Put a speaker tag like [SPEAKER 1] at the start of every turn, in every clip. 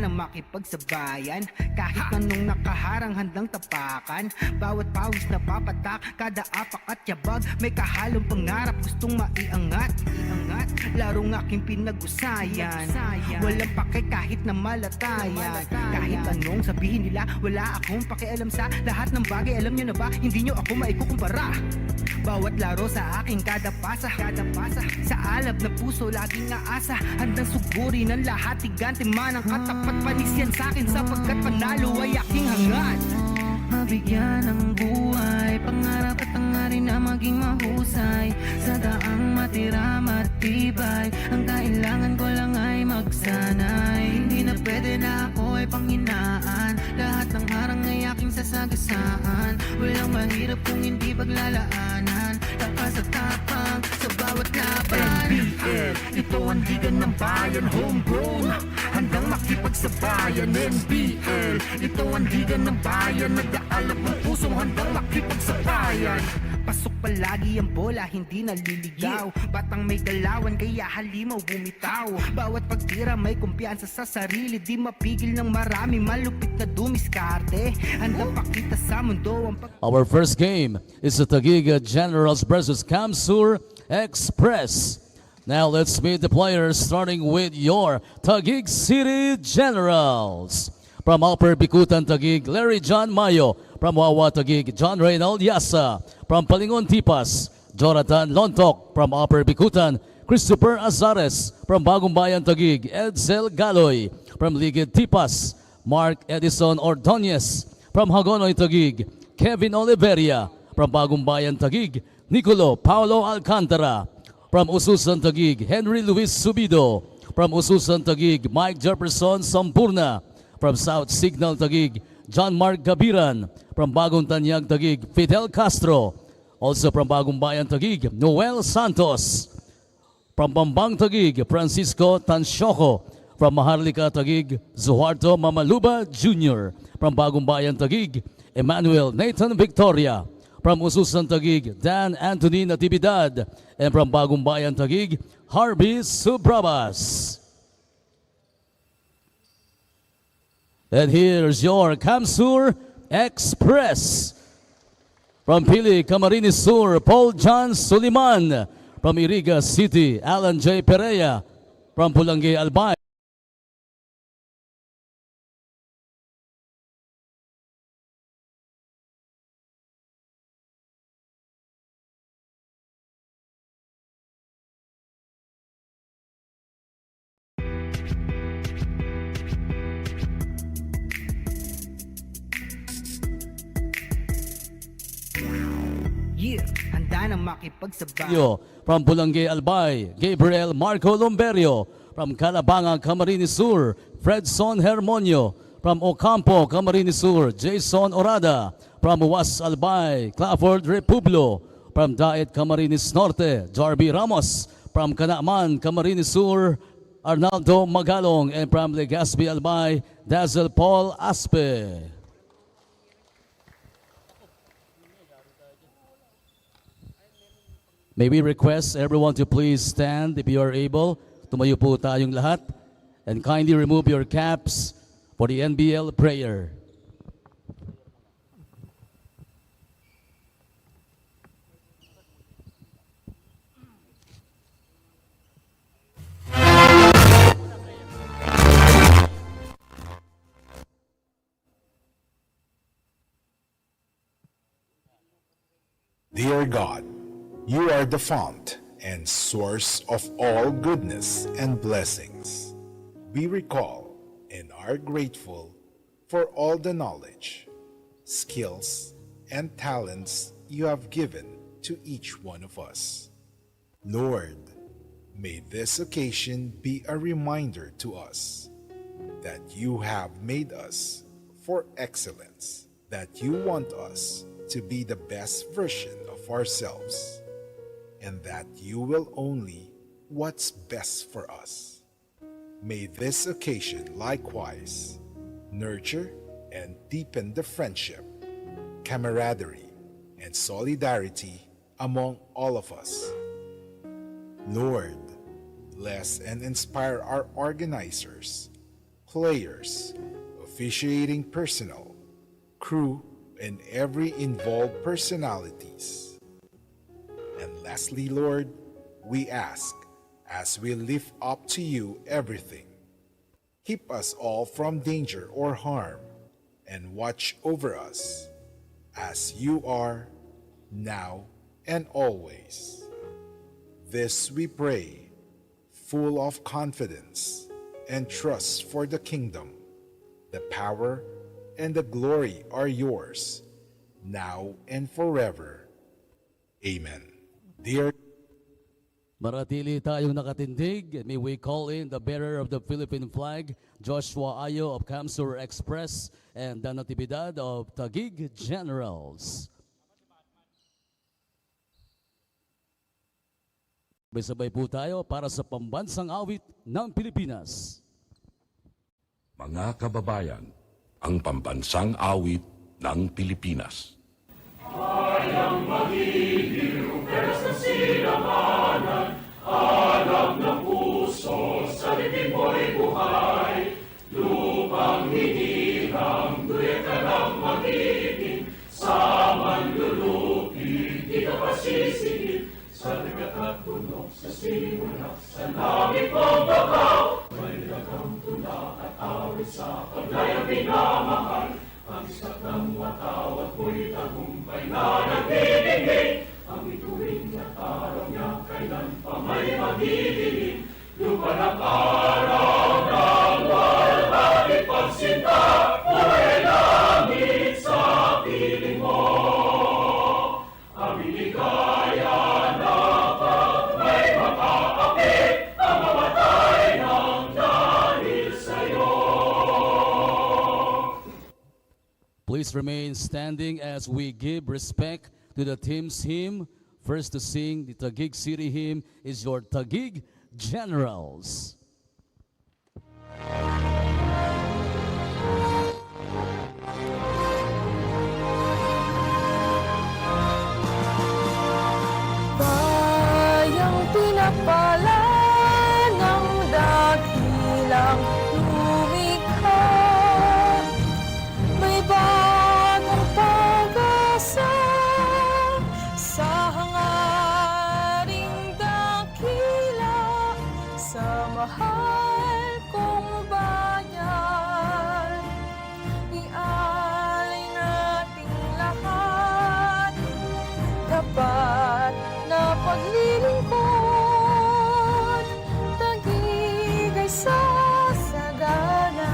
[SPEAKER 1] handa na makipagsabayan. Kahit anong nakaharang handang tapakan. Bawat pawis na papatak, kada apak at yabag, may kahalong pangarap gustong maiangat. Larong aking pinag-usayan, walang pake kahit na malatayan. Kahit anong sabihin nila, wala akong pakialam sa lahat ng bagay. Alam nyo na ba, hindi nyo ako maikukumpara. Bawat laro sa aking kada pasa, sa alab na puso laging aasa. Handang suguri ng lahat, tigante man ang katapat. Panis yan sa'kin sapagkat panalo ay aking hangad. Mabigyan ng buhay, pangarap at hangarin na maging mahusay. Sa daang matira matibay, ang kailangan ko lang ay magsanay. Hindi na pwede na ako ay panghinaan, lahat ng harang ay aking sasagasaan. Walang mahirap kung hindi paglalaanan, lakas at tapang sa bawat laban. NBL, ito ang liga ng bayan, homegrown, handang makipagsabayan. NBL, ito ang liga ng bayan, nag-aalap ng pusong handang makipagsabayan. Pasok palagi ang bola, hindi naliligaw. Batang may galawan, kaya halimaw bumitaw. Bawat pagtira may kumpiyansa sa sarili, di mapigil ng marami, malupit na dumiskarte. Handang pakita sa mundo ang
[SPEAKER 2] Our first game is the Taguig Generals versus Kamsur Express. Now let's meet the players, starting with your Taguig City Generals. From Upper Bikutan, Taguig, Larry John Mayo. From Wawa, Taguig, John Reynald Yasa. From Palingon, Tipas, Jonathan Lontok. From Upper Bikutan, Christopher Azares. From Bagong Bayan, Taguig, Edsel Galoy. From Ligid, Tipas, Mark Edison Ordonez. From Hagonoy, Taguig, Kevin Oliveria. From Bagong Bayan, Taguig, Nicolo Paulo Alcantara. From Ususan, Taguig, Henry Luis Subido. From Ususan, Taguig, Mike Jefferson Sampurna. From South Signal, Taguig, John Mark Gabiran. From Bagong Tanyag, Taguig, Fidel Castro. Also from Bagong Bayan, Taguig, Noel Santos. From Bambang, Taguig, Francisco Tanshoco. From Maharlika, Taguig, Zuharto Mamaluba Jr. From Bagong Bayan, Taguig, Emmanuel Nathan Victoria. From Ususan, Taguig, Dan Anthony Natividad. And from Bagong Bayan, Taguig, Harvey Subrabas. And here's your Kamsur Express. From Pili, Camarines Sur, Paul John Suliman. From Iriga City, Alan J. Perea. From Pulangge, Albay.
[SPEAKER 1] handa na makipagsabay.
[SPEAKER 2] From Pulangge, Albay, Gabriel Marco Lomberio. From Calabanga, Camarines Sur, Fredson Hermonio. From Ocampo, Camarines Sur, Jason Orada. From Was Albay, Clafford Republo. From Daet, Camarines Norte, Jarby Ramos. From Canaman, Camarines Sur, Arnaldo Magalong. And from Legazpi, Albay, Dazzle Paul Aspe. May we request everyone to please stand if you are able. Tumayo po tayong lahat. And kindly remove your caps for the NBL prayer.
[SPEAKER 3] Dear God, you are the fount and source of all goodness and blessings. We recall and are grateful for all the knowledge, skills, and talents you have given to each one of us. Lord, may this occasion be a reminder to us that you have made us for excellence, that you want us to be the best version of ourselves, and that you will only what's best for us. May this occasion likewise nurture and deepen the friendship, camaraderie, and solidarity among all of us. Lord, bless and inspire our organizers, players, officiating personnel, crew, and every involved personalities. And lastly, Lord, we ask, as we lift up to you everything, keep us all from danger or harm, and watch over us, as you are, now and always. This we pray, full of confidence and trust, for the kingdom, the power, and the glory are yours, now and forever. Amen. Dear
[SPEAKER 2] Maratili tayong nakatindig. May we call in the bearer of the Philippine flag, Joshua Ayo of Kamsur Express, and the Natividad of Taguig Generals. Sabay-sabay po tayo para sa pambansang awit ng Pilipinas.
[SPEAKER 4] Mga kababayan, ang pambansang awit ng Pilipinas.
[SPEAKER 2] Please remain standing as we give respect to the team's hymn. First to sing the Taguig City hymn is your Taguig Generals.
[SPEAKER 5] Bayang pinapala ng dakilang lumikha, may bagong pag-asa sa hangaring dakila, sa mahal kong bayan. Ialay nating lahat, tapat na paglilingkod, Taguig ay sasagana,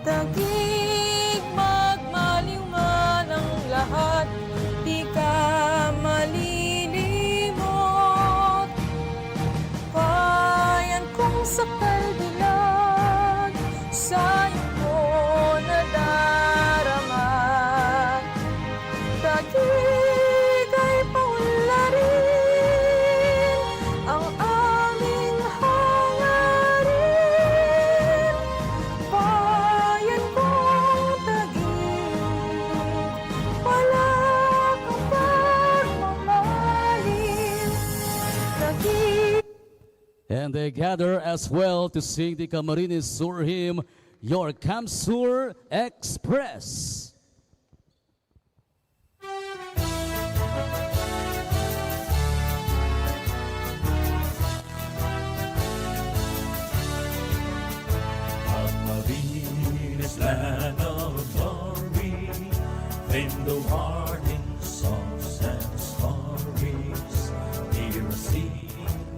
[SPEAKER 5] Taguig magmaliwan ang lahat, di ka malilimot. Bayan kong sa kalbilag, sa iyo ko nadarama, Taguig ay paunlarin ang aming hangarin. Bayan kong Taguig, wala kang pagmamalim, Taguig.
[SPEAKER 2] And they gather as well to sing the Camarines Sur hymn, your Kamsur Express.
[SPEAKER 6] Camarines, land of glory, fame the warning songs and stories. Hear us sing,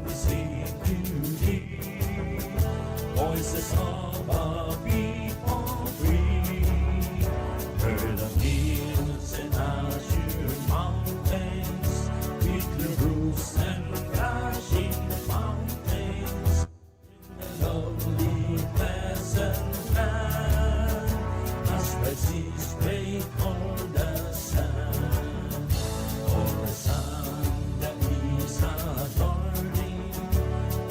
[SPEAKER 6] we sing to thee, voices of a people free. Heard of hills and azure mountains, with the roofs and flashing fountains. Lovely pleasant land, as red seas break on the sand. For the sun that is adorning,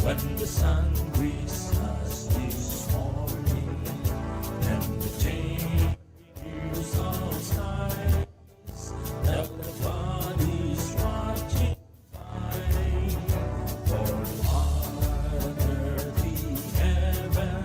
[SPEAKER 6] when the sun greets us this morning, and the change of skies that the body's watching by. For Father, the heaven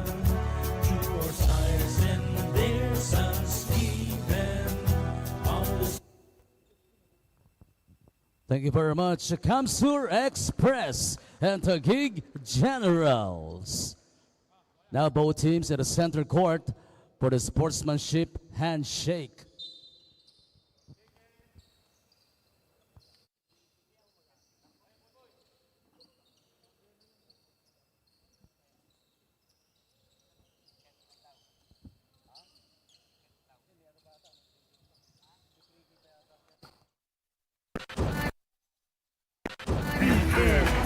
[SPEAKER 2] Thank you very much, Kamsur Express and Taguig Generals. Now both teams at the center court for the sportsmanship handshake.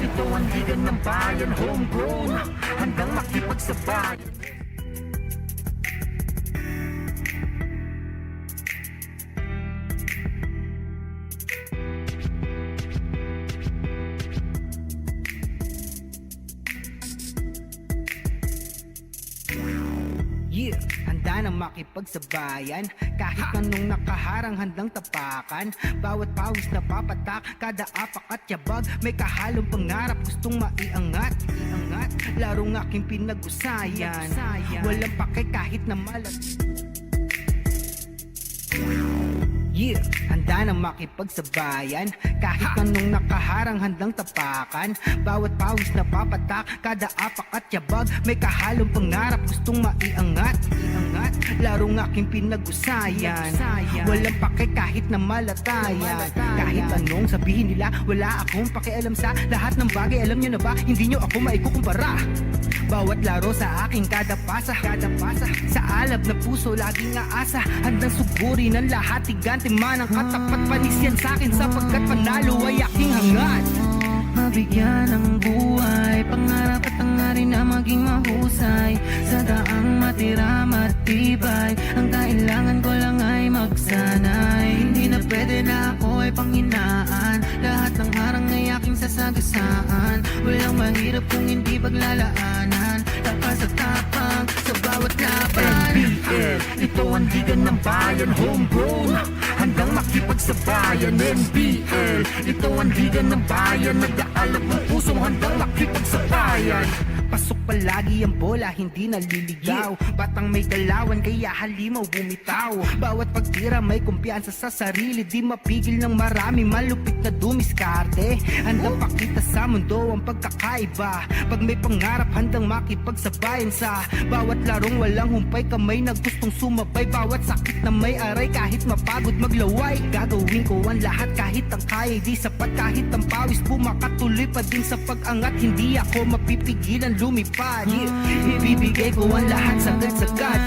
[SPEAKER 1] Ito ang liga ng bayan, homegrown, handang makipagsabayan. Yeah, handa na makipagsabayan. Kahit anong nakaharang handang tapakan. Bawat pawis na papatak, kada apak at yabag. May kahalong pangarap, gustong maiangat. Larong aking pinag-usayan. Walang pake kahit na malat. Yeah, handa na makipagsabayan. Kahit anong nakaharang handang tapakan. Bawat pawis na papatak, kada apak at yabag. May kahalong pangarap, gustong maiangat. Larong aking pinag-usayan. Walang pake kahit na malatayan. Kahit anong sabihin nila, wala akong pakialam sa lahat ng bagay. Alam nyo na ba, hindi nyo ako maikukumpara. Bawat laro sa aking kada pasa. Sa alab na puso, laging aasa. Handang sugurin ang lahat, tigante man ang katapat. Panis yan sa'kin sapagkat panalo ay aking hangad.
[SPEAKER 7] Mabigyan ng buhay, pangarap at hangarin na maging mahusay. Sa daang matira matibay, ang kailangan ko lang ay magsanay. Hindi na pwede na ako ay panghinaan, lahat ng harang ay aking sasagasaan. Walang mahirap kung hindi paglalaanan, lakas at tapang sa bawat laban.
[SPEAKER 1] NBL, ito ang liga ng bayan, homegrown, handang makipagsabayan. NBL, ito ang liga ng bayan, nag-aalab ng pusong handang makipagsabayan. Pasok palagi ang bola, hindi naliligaw. Batang may galawan, kaya halimaw bumitaw. Bawat pagtira may kumpiyansa sa sarili, di mapigil ng marami, malupit na dumiskarte. Handang pakita sa mundo ang pagkakaiba. Pag may pangarap, handang makipagsabayan sa bawat larong walang humpay, kamay na gustong sumabay. Bawat sakit na may aray, kahit mapagod maglaway. Gagawin ko ang lahat kahit ang kaya di sapat, kahit ang pawis pumakatuloy pa din sa pag-angat. Hindi ako mapipigilan lumipad. Ibibigay ko ang lahat sagad-sagad.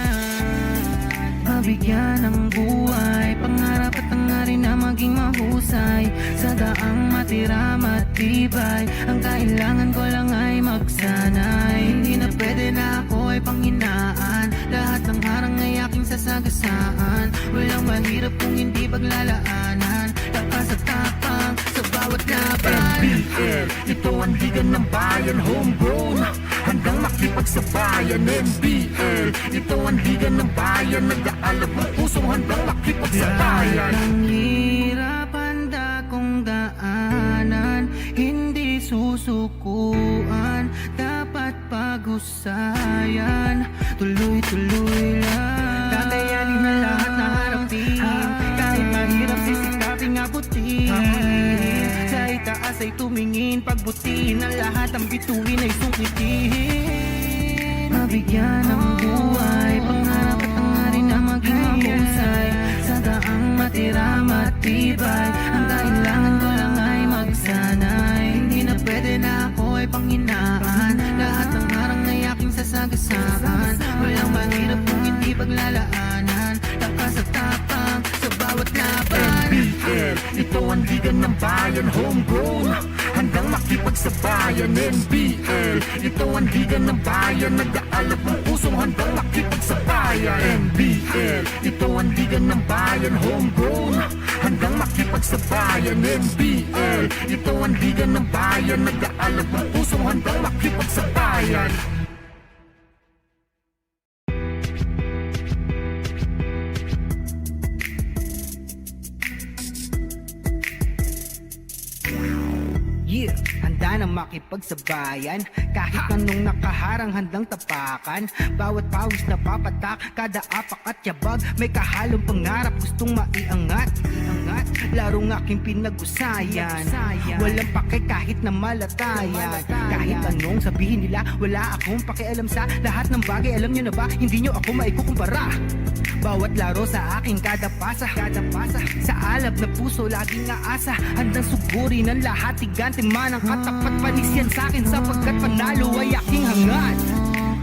[SPEAKER 7] Mabigyan ng buhay, pangarap at hangarin na maging mahusay. Sa daang matira matibay, ang kailangan ko lang ay magsanay. Hindi na pwede na ako ay panghinaan, lahat ng harang ay aking sasagasaan. Walang mahirap kung hindi paglalaanan, lakas at tapang sa bawat laban.
[SPEAKER 1] NBL, ito ang liga ng bayan, homegrown, handang makipagsabayan. NBL, ito ang liga ng bayan, nag-aalab ng pusong handang makipagsabayan.
[SPEAKER 7] Lahat ng hirap handa kong daanan, hindi susukuan, dapat pag-usayan. Tuloy-tuloy lang, kakayanin na lahat na harapin. Kahit mahirap sisikaping abutin, sa itaas ay tumingin, pagbutiin ang lahat, ang bituin ay sungkitin. Mabigyan ng buhay, pangarap at hangarin na maging mahusay. Sa daang matira matibay, ang kailangan ko lang ay magsanay. Hindi na pwede na ako ay panghinaan, lahat ng harang ay aking sasagasaan. Walang mahirap kung hindi paglalaanan, lakas at tapang sa bawat laban.
[SPEAKER 1] NBL, ito ang liga ng bayan, homegrown, handang makipagsabayan. NBL, ito ang liga ng bayan, nag-aalab ng pusong handang makipagsabayan. NBL, ito ang liga ng bayan, homegrown, handang makipagsabayan. NBL, ito ang liga ng bayan, nag-aalab ng pusong handang makipagsabayan. Yeah, handa na makipagsabayan. Kahit anong nakaharang handang tapakan. Bawat pawis na papatak, kada apak at yabag, may kahalong pangarap gustong maiangat. Larong aking pinag-usayan, walang pake kahit na malatayan. Kahit anong sabihin nila, wala akong pakialam sa lahat ng bagay. Alam nyo na ba, hindi nyo ako maikukumpara. Bawat laro sa akin, kada pasa sa alab na puso, laging aasa. Handang sugurin ang lahat, tigante man ang katapat. Panis yan sa'kin sapagkat panalo ay aking hangad.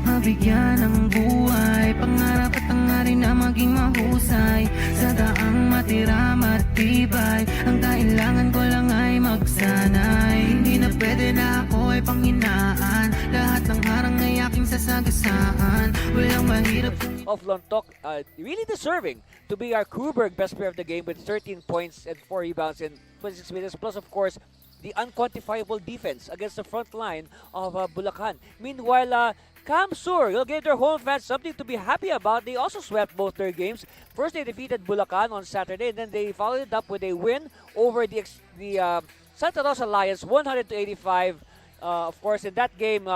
[SPEAKER 7] Mabigyan ng buhay, pangarap at hangarin na maging mahusay. Sa daang matira matibay, ang kailangan ko lang ay magsanay. Hindi na pwede na ako ay panghinaan, lahat ng harang ay aking sasagasaan. Walang mahirap
[SPEAKER 8] Of Lontok, really deserving to be our Kuberg best player of the game with 13 points and 4 rebounds in 26 minutes. Plus, of course, the unquantifiable defense against the front line of Bulacan. Meanwhile, Kamsur will give their home fans something to be happy about. They also swept both their games. First, they defeated Bulacan on Saturday, and then they followed it up with a win over the Santa Rosa Lions, 100-85. Of course, in that game,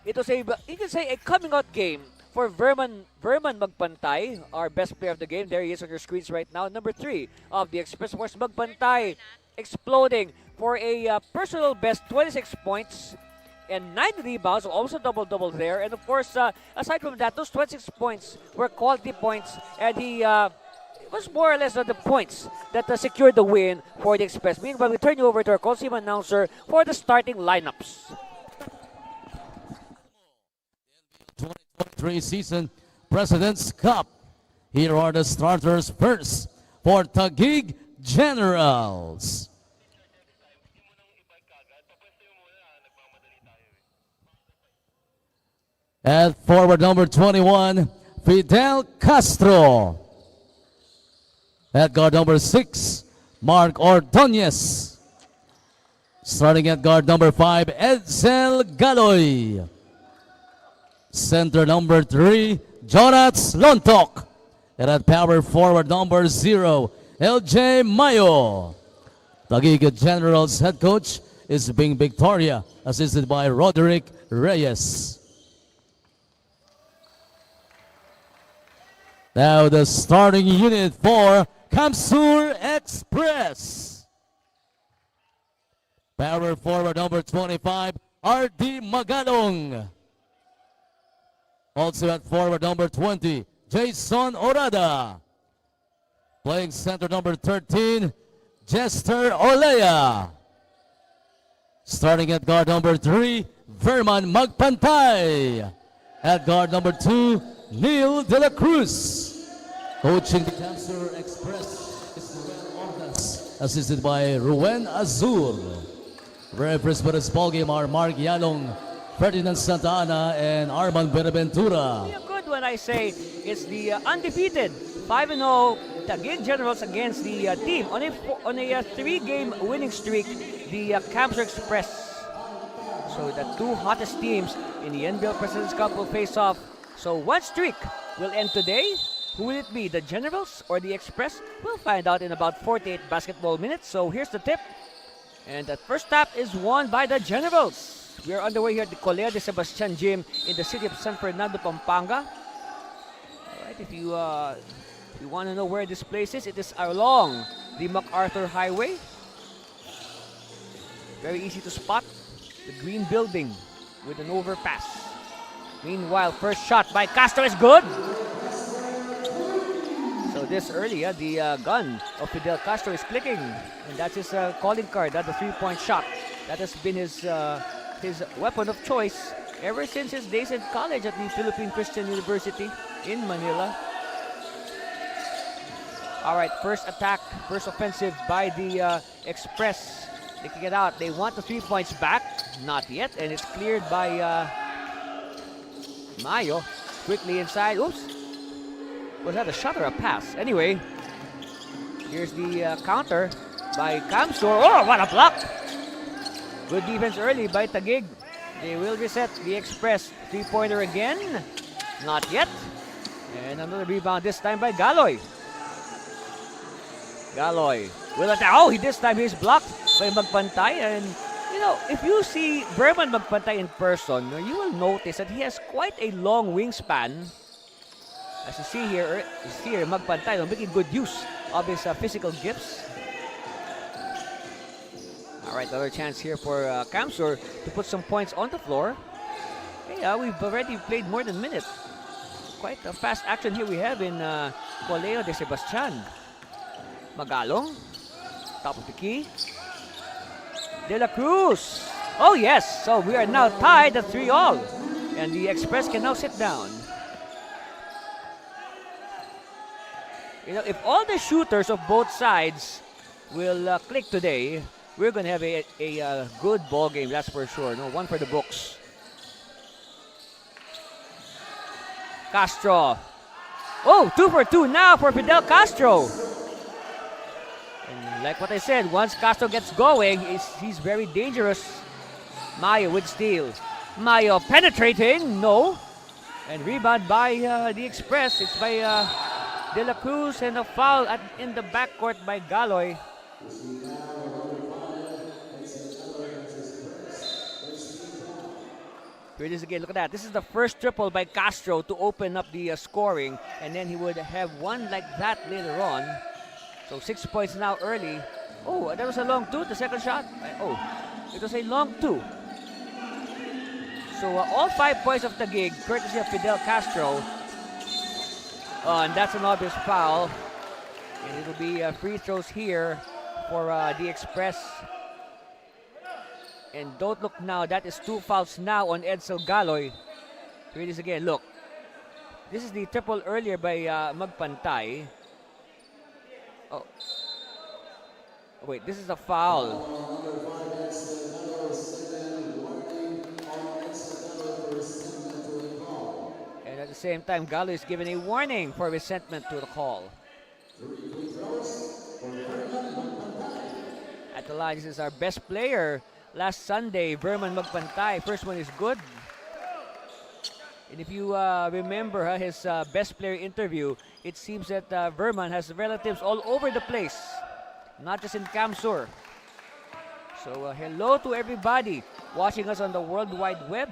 [SPEAKER 8] it was you can say a coming-out game for Verman Magpantay, our best player of the game. There he is on your screens right now. Number 3 of the Express Force, Magpantay, exploding for a personal best 26 points and 9 rebounds, also double-double there. And of course, aside from that, those 26 points were quality points, and he it was more or less the points that secured the win for the Express. Meanwhile, we turn you over to our call team announcer for the starting lineups.
[SPEAKER 2] 2023 season President's Cup. Here are the starters first for Taguig Generals. At forward number 21, Fidel Castro. At guard number 6, Mark Ordonez. Starting at guard number 5, Edsel Galoy. Center number 3, Jonats Lontok. And at power forward number 0, LJ Mayo. Taguig Generals head coach is Bing Victoria, assisted by Roderick Reyes. Now the starting unit for Kamsur Express. Power forward number 25, R.D. Magalong. Also at forward number 20, Jason Orada. Playing center number 13, Jester Olea. Starting at guard number 3, Verman Magpantay. At guard number 2, Neil De La Cruz. Coaching the Kamsur Express is Ruben Ordas, assisted by Ruben Azur. Referees for this ball game are Mark Yalong, Ferdinand Santa Ana, and Armand Benaventura.
[SPEAKER 8] Yeah, good when I say it's the undefeated 5-0 Taguig Generals against the team on a 3-game winning streak, the Kamsur Express. So the two hottest teams in the NBL President's Cup will face off. So one streak will end today. Who will it be, the Generals or the Express? We'll find out in about 48 basketball minutes. So here's the tip. And that first tap is won by the Generals. We are underway here at the Colea de Sebastian Gym in the city of San Fernando, Pampanga. Alright, if you want to know where this place is, it is along the MacArthur Highway. Very easy to spot. The green building with an overpass. Meanwhile, first shot by Castro is good. So this early, the gun of Fidel Castro is clicking. And that's his calling card, that's the three-point shot. That has been his weapon of choice ever since his days in college at the Philippine Christian University in Manila. All right, first attack, first offensive by the Express. They kick it out. They want the 3 points back. Not yet, and it's cleared by Mayo. Quickly inside. Oops. Was that a shot or a pass? Anyway, here's the counter by Kamsur. Oh, what a block! Good defense early by Taguig. They will reset the Express. Three-pointer again. Not yet. And another rebound this time by Galoy. Galoy will attack. Oh, this time he's blocked by Magpantay. And You know, if you see Berman magpantay in person, you will notice that he has quite a long wingspan. As you see here, magpantay, making good use of his physical gifts. All right, another chance here for Kamsur to put some points on the floor. Hey, we've already played more than a minute. Quite a fast action here we have in Coleo de Sebastian. Magalong, top of the key. De La Cruz. Oh yes, so we are now tied at 3-all. And the Express can now sit down. You know, if all the shooters of both sides will click today, we're going to have a good ball game, that's for sure. No, one for the books. Castro. Oh, 2 for 2 now for Fidel Castro. And like what I said, once Castro gets going, he's very dangerous. Mayo with steal. Mayo penetrating, no. And rebound by the Express. It's by De La Cruz, and a foul in the backcourt by Galoy. Here it is again. Look at that. This is the first triple by Castro to open up the scoring, and then he would have one like that later on. So 6 points now early. Oh, that was a long two. The second shot. Oh, it was a long two. So all 5 points of Taguig, courtesy of Fidel Castro. And that's an obvious foul. And it will be free throws here for the Express. And don't look now, that is 2 fouls now on Edsel Galoy. Here it is again, look. This is the triple earlier by Magpantay. Oh. Wait, this is a foul. And at the same time, Galoy is given a warning for resentment to the call. At the line, this is our best player last Sunday, Verman Magpantay. First one is good. And if you remember his best player interview, it seems that Verman has relatives all over the place, not just in Kamsur. So hello to everybody watching us on the World Wide Web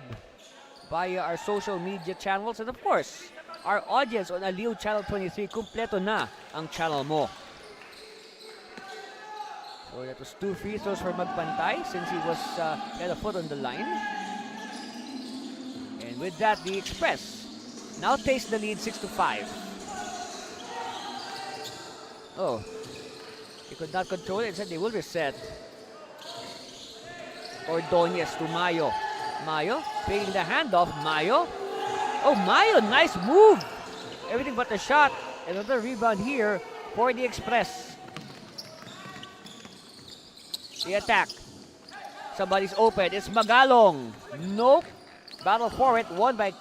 [SPEAKER 8] via our social media channels, and of course, our audience on Aliw Channel 23. Kumpleto na ang channel mo. So that was 2 free throws for Magpantay since he had a foot on the line. And with that, the Express now takes the lead 6-5. Oh, he could not control it. Instead, they will reset. Ordonez to Mayo. Mayo taking the handoff. Mayo. Oh, Mayo, nice move. Everything but the shot. Another rebound here for the Express. The attack. Somebody's open. It's Magalong. Nope. Battle for it. Won by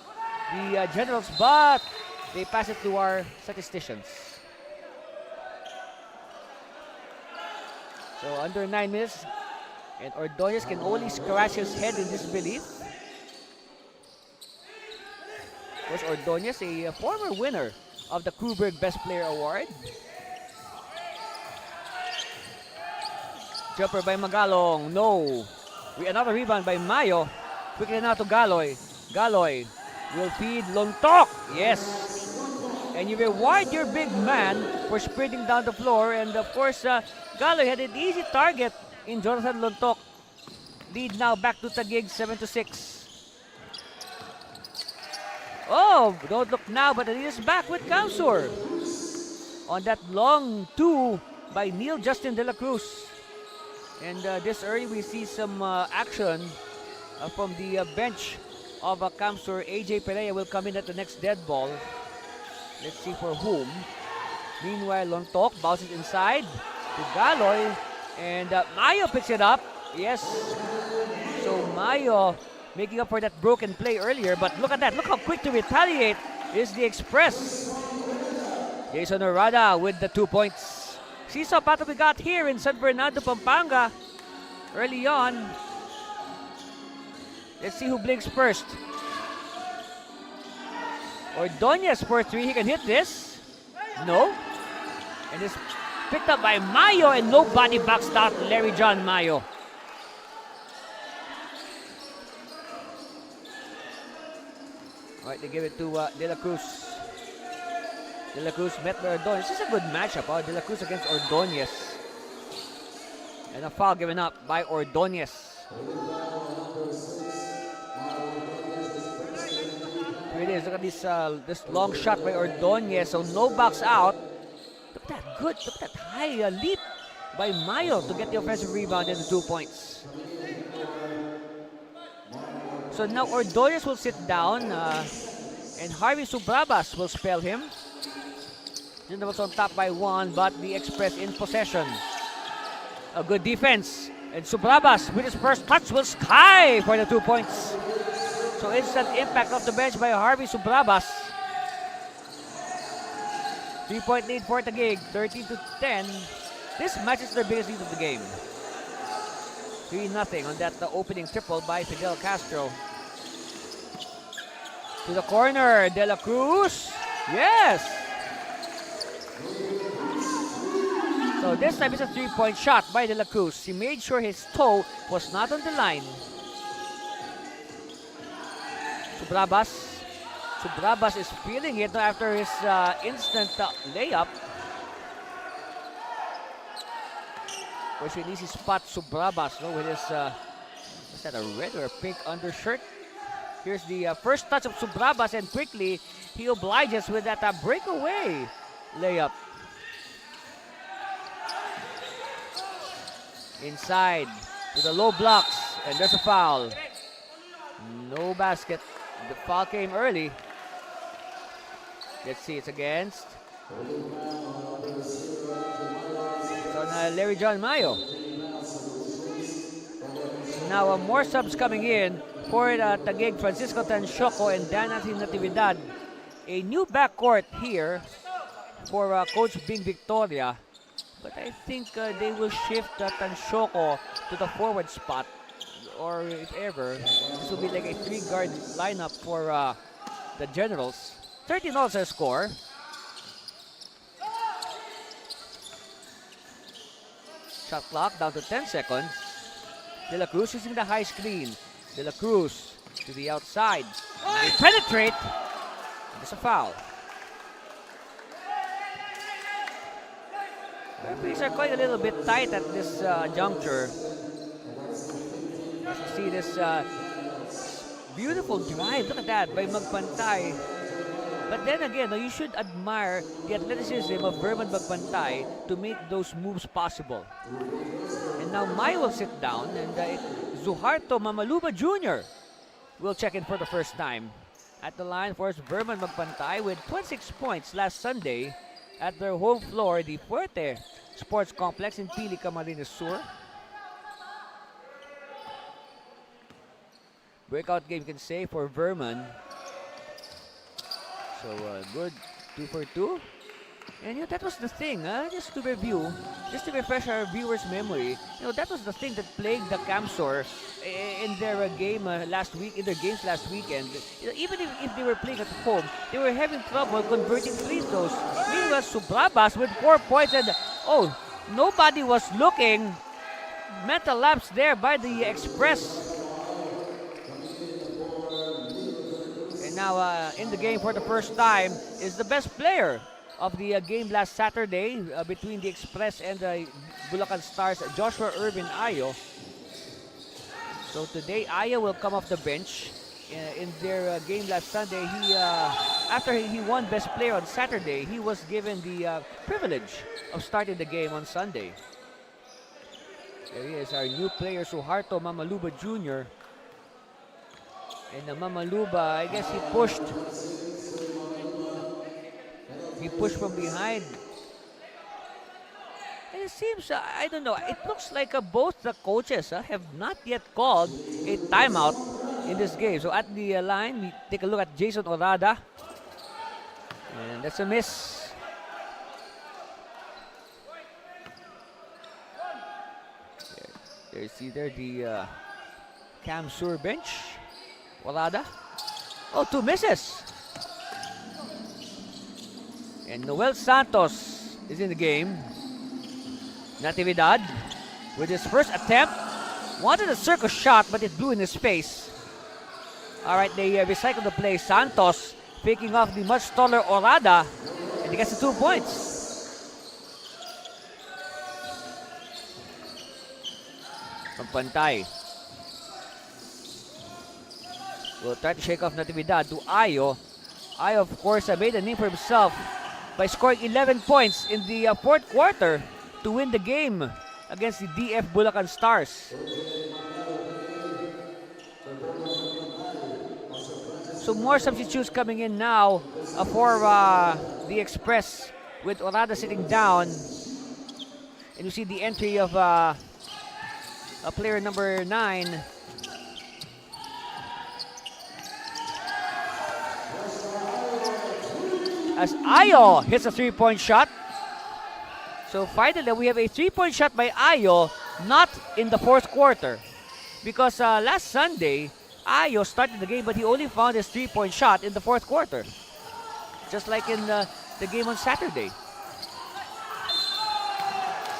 [SPEAKER 8] the Generals, but they pass it to our statisticians. So under 9 minutes, and Ordonez can only scratch his head in disbelief. Of course, Ordonez, a former winner of the Kuberg Best Player Award. Jumper by Magalong, no. Another rebound by Mayo. Quickly now to Galoy. Galoy will feed Lontok. Yes. And you reward your big man for sprinting down the floor. And of course, Galoy had an easy target in Jonathan Lontok. Lead now back to Taguig, 7-6. Oh, don't look now, but it is back with Kamsur. On that long two by Neil Justin De La Cruz. And this early, we see some action from the bench of Kamsur. AJ Perea will come in at the next dead ball. Let's see for whom. Meanwhile, Lontok bounces inside to Galoy. And Mayo picks it up. Yes. So Mayo making up for that broken play earlier. But look at that. Look how quick to retaliate is the Express. Jason Orada with the 2 points. Seesaw battle we got here in San Fernando, Pampanga early on. Let's see who blinks first. Ordonez for 3. He can hit this. No. And it's picked up by Mayo, and nobody backs out Larry John Mayo. Alright, they give it to De La Cruz. De La Cruz met by Ordonez. This is a good matchup. De La Cruz against Ordonez. And a foul given up by Ordonez. Here it is. Look at this long shot by Ordonez. So no box out. Look at that good. Look at that high leap by Mayo to get the offensive rebound and the 2 points. So now Ordonez will sit down and Harvey Subrabas will spell him. Then was on top by 1, but the Express in possession. A good defense. And Subrabas with his first touch will sky for the 2 points. So instant impact off the bench by Harvey Subrabas. 3-point lead for Taguig, 13-10. This match is their biggest lead of the game. 3-0 on that opening triple by Fidel Castro. To the corner, De La Cruz. Yes! So this time it's a 3-point shot by De La Cruz. He made sure his toe was not on the line. Subrabas is feeling it after his instant layup. Which an easy spot, Subrabas, with his, is that a red or a pink undershirt? Here's the first touch of Subrabas, and quickly he obliges with that breakaway layup. Inside to the low blocks, and there's a foul. No basket. The foul came early. Let's see, it's against. It's on Larry John Mayo. Now more subs coming in for Taguig, Francisco Tanshoco and Danatin Natividad. A new backcourt here for Coach Bing Victoria. But I think they will shift Tanshoco to the forward spot. Or if ever, this will be like a 3-guard lineup for the Generals. 13 also score. Shot clock down to 10 seconds. De La Cruz using the high screen. De La Cruz to the outside. They penetrate. There's a foul. Referees are quite a little bit tight at this juncture. As you see this beautiful drive. Look at that by Magpantay. But then again, you should admire the athleticism of Verman Magpantay to make those moves possible. And now Mai will sit down, and Zuharto Mamaluba Jr. will check in for the first time. At the line for Verman Magpantay with 26 points last Sunday at their home floor, the Fuerte Sports Complex in Pili, Camarines Sur. Breakout game, you can say, for Verman. So good 2 for 2. And that was the thing, just to review, just to refresh our viewers' memory. That was the thing that plagued the Camsor in their game last week, in their games last weekend. Even if they were playing at home, they were having trouble converting free throws. Meanwhile, Subrabas with 4 points, and nobody was looking. Mental lapse there by the Express. Now in the game for the first time is the best player of the game last Saturday between the Express and the Bulacan Stars, Joshua Irvin Ayo. So today Ayo will come off the bench in their game last Sunday. After he won best player on Saturday, he was given the privilege of starting the game on Sunday. There he is, our new player, Suharto Mamaluba Jr. And Mamaluba, I guess he pushed from behind. And it seems, I don't know, it looks like both the coaches have not yet called a timeout in this game. So at the line, we take a look at Jason Orada. And that's a miss. There you see there the Cam Sur bench. Orada. 2 misses. And Noel Santos is in the game. Natividad with his first attempt. Wanted a circus shot, but it blew in his face. All right, they recycle the play. Santos picking off the much taller Orada, and he gets the 2 points. From Pantay. Will try to shake off Natividad to Ayo. Ayo, of course, made a name for himself by scoring 11 points in the fourth quarter to win the game against the DF Bulacan Stars. So more substitutes coming in now for the Express, with Orada sitting down. And you see the entry of player number 9. As Ayo hits a 3-point shot. So finally, we have a 3-point shot by Ayo, not in the fourth quarter. Because last Sunday, Ayo started the game, but he only found his 3-point shot in the fourth quarter. Just like in the game on Saturday.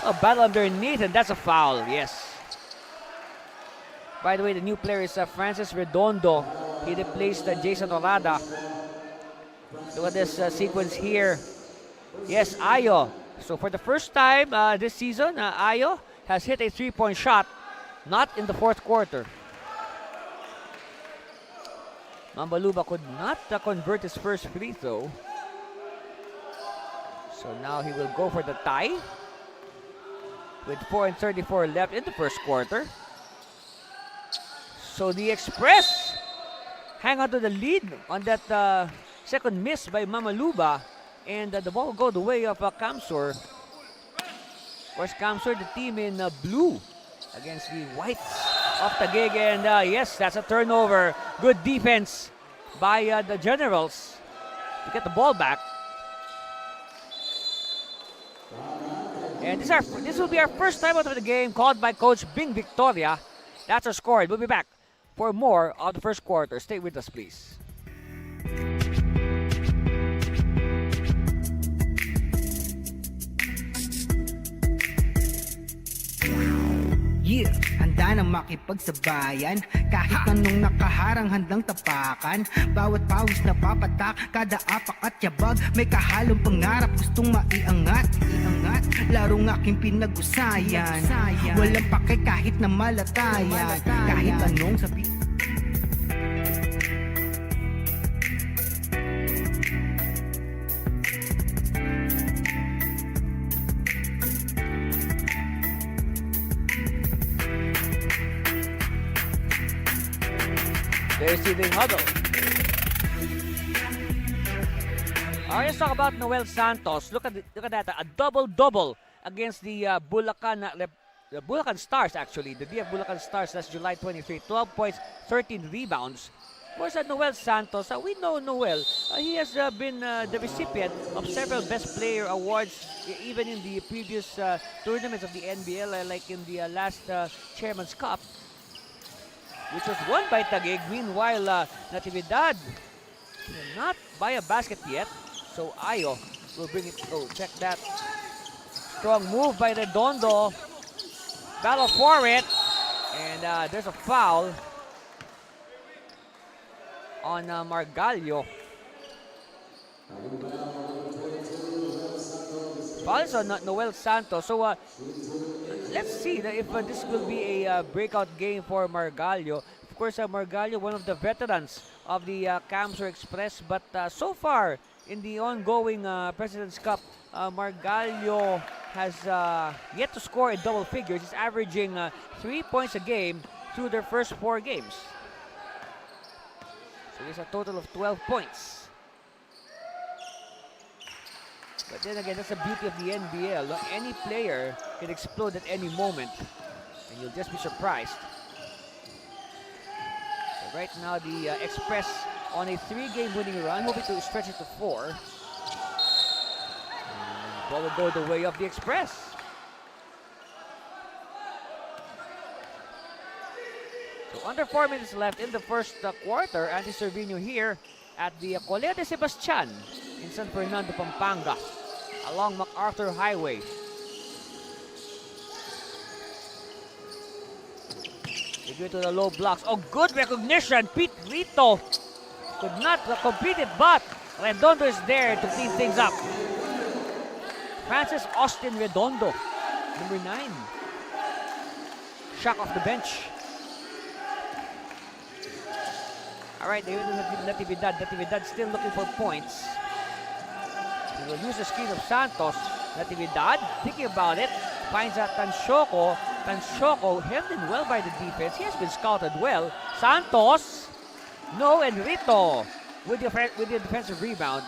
[SPEAKER 8] A battle underneath, and that's a foul, yes. By the way, the new player is Francis Redondo. He replaced Jason Orada. Look at this sequence here. Yes, Ayo. So for the first time this season, Ayo has hit a 3-point shot, not in the fourth quarter. Mambaluba could not convert his first free throw. So now he will go for the tie with 4:34 left in the first quarter. So the Express hang on to the lead on that second miss by Mamaluba, and the ball will go the way of Kamsur. Of course, Kamsur, the team in blue against the whites of Taguig, and yes, that's a turnover. Good defense by the Generals to get the ball back. And this will be our first time out of the game called by Coach Bing Victoria. That's our score. We'll be back for more of the first quarter. Stay with us, please.
[SPEAKER 1] Yeah, handa na makipagsabayan. Kahit anong nakaharang handang tapakan. Bawat pawis na papatak, kada apak at yabag. May kahalong pangarap, gustong maiangat. Larong aking pinag-usayan. Walang pake kahit na malatayan. Kahit anong sabi.
[SPEAKER 8] There's the huddle. Alright, let's talk about Noel Santos. Look at that, a double-double against the Bulacan Stars, actually. The DF Bulacan Stars, that's July 23. 12 points, 13 rebounds. Of course, Noel Santos, we know Noel. He has been the recipient of several Best Player awards, even in the previous tournaments of the NBL, like in the last Chairman's Cup, which was won by Taguig. Meanwhile, Natividad not by a basket yet. So Ayo will bring it. Oh, check that. Strong move by Redondo. Battle for it. And there's a foul on Margallo. Foul is on Noel Santos. So let's see if this will be a breakout game for Margallo. Of course, Margallo, one of the veterans of the Kamsur Express, but so far in the ongoing President's Cup, Margallo has yet to score in double figures. He's averaging 3 points a game through their first 4 games. So it's a total of 12 points. But then again, that's the beauty of the NBL. Any player can explode at any moment, and you'll just be surprised. So right now, the Express on a 3-game winning run, hoping to stretch it to 4. And ball will go the way of the Express. So under 4 minutes left in the first quarter, Andy Cervino here at the Colea de Sebastian in San Fernando, Pampanga, along MacArthur Highway. They give it to the low blocks. Oh, good recognition. Pete Rito could not complete it, but Redondo is there to clean things up. Francis Austin Redondo, number 9. Shock off the bench. All right, they will Natividad. Natividad still looking for points. He will use the screen of Santos. Natividad, thinking about it, finds out Tanshoko. Tanshoko hemmed in well by the defense. He has been scouted well. Santos, no, and Rito with the defensive rebound.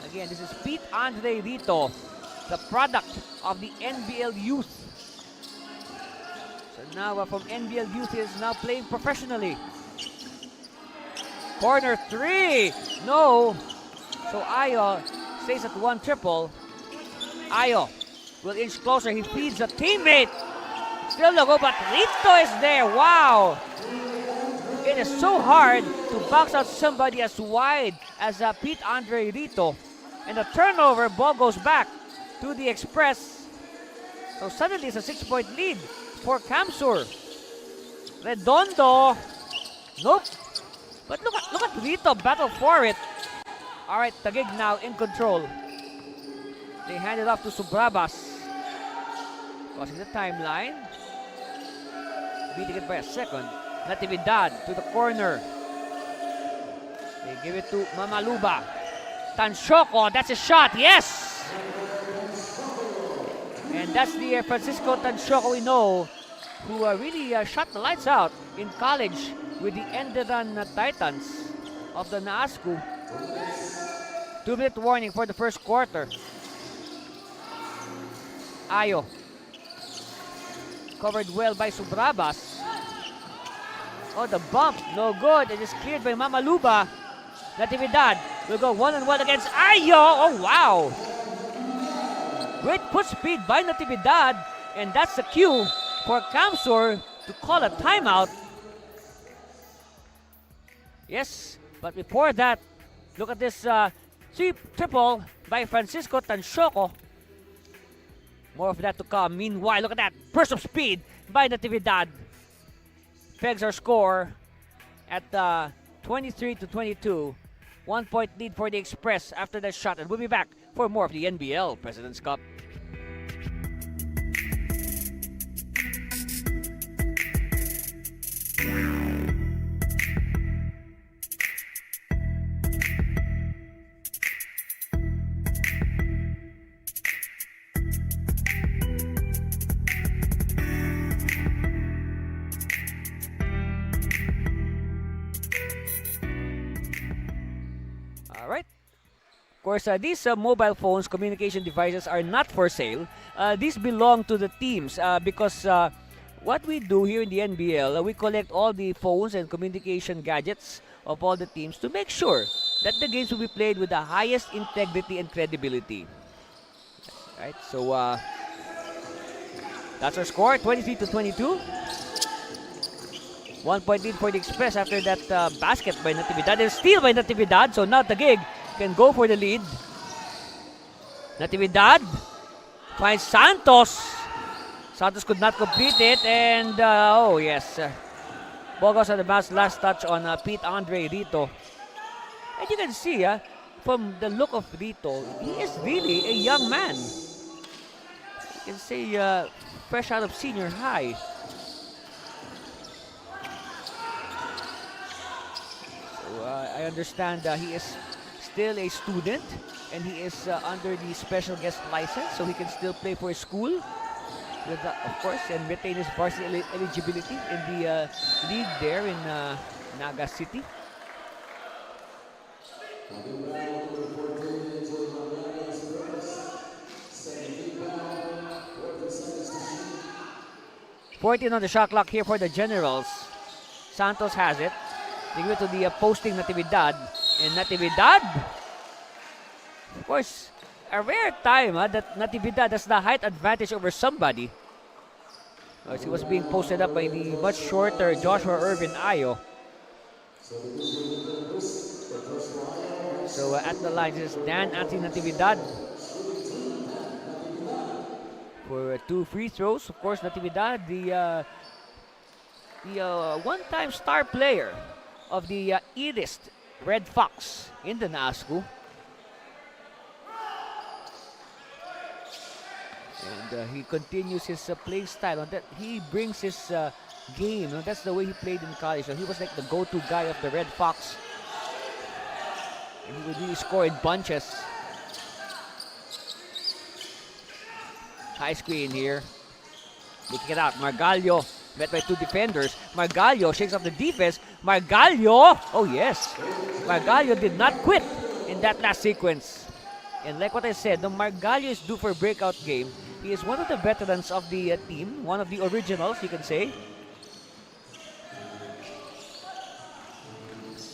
[SPEAKER 8] Again, this is Pete Andre Rito, the product of the NBL youth. So now from NBL youth, he is now playing professionally. Corner 3, no. So Ayo stays at 1 triple. Ayo will inch closer. He feeds a teammate. Still no go, but Rito is there. Wow. It is so hard to box out somebody as wide as Pete Andre Rito. And the turnover, ball goes back to the Express. So suddenly it's a 6-point lead for Kamsur. Redondo. Nope. But look at Rito battle for it. All right, Taguig now in control. They hand it off to Subrabas. Crossing the timeline. Beating it by a second. Natividad to the corner. They give it to Mamaluba. Tanshoko, that's a shot, yes! And that's the Francisco Tanshoko we know, who really shot the lights out in college with the Enderan Titans of the Naasku. 2-minute warning for the first quarter. Ayo. Covered well by Subrabas. Oh, the bump, no good. It is cleared by Mamaluba. Natividad will go 1-on-1 against Ayo. Oh, wow. Great foot speed by Natividad. And that's the cue for Kamsur to call a timeout. Yes, but before that, look at this triple by Francisco Tanshoko. More of that to come. Meanwhile, look at that burst of speed by Natividad. Pegs our score at 23-22. 1-point lead for the Express after that shot. And we'll be back for more of the NBL President's Cup. Of course, these mobile phones, communication devices are not for sale. These belong to the teams because what we do here in the NBL, we collect all the phones and communication gadgets of all the teams to make sure that the games will be played with the highest integrity and credibility. Right, so that's our score, 23-22. 1-point lead for the Express after that basket by Natividad. And steal by Natividad, so now Taguig can go for the lead. Natividad finds Santos. Santos could not complete it, and oh yes, ball goes on the bounce. Last touch on Pete Andre Rito. And you can see from the look of Rito, he is really a young man. You can say fresh out of senior high. So I understand he is still a student, and he is under the special guest license, so he can still play for his school, with, of course, and retain his varsity eligibility in the league there in Naga City. .14 on the shot clock here for the Generals. Santos has it. They give it to the posting Natividad. And Natividad, of course, a rare time that Natividad has the height advantage over somebody. As he was being posted up by the much shorter Joshua Irvin Ayo. So at the line is Dan Anthony Natividad for 2 free throws. Of course, Natividad, the the one-time star player of the East Red Fox in the NASCU. And he continues his play style. On that, he brings his game. That's the way he played in college. So he was like the go-to guy of the Red Fox. And he would really score in bunches. High screen here. Looking it out. Margallo met by two defenders. Margallo shakes off the defense. Margallo! Oh yes. Margallo did not quit in that last sequence. And like what I said, the Margallo is due for a breakout game. He is one of the veterans of the team. One of the originals, you can say.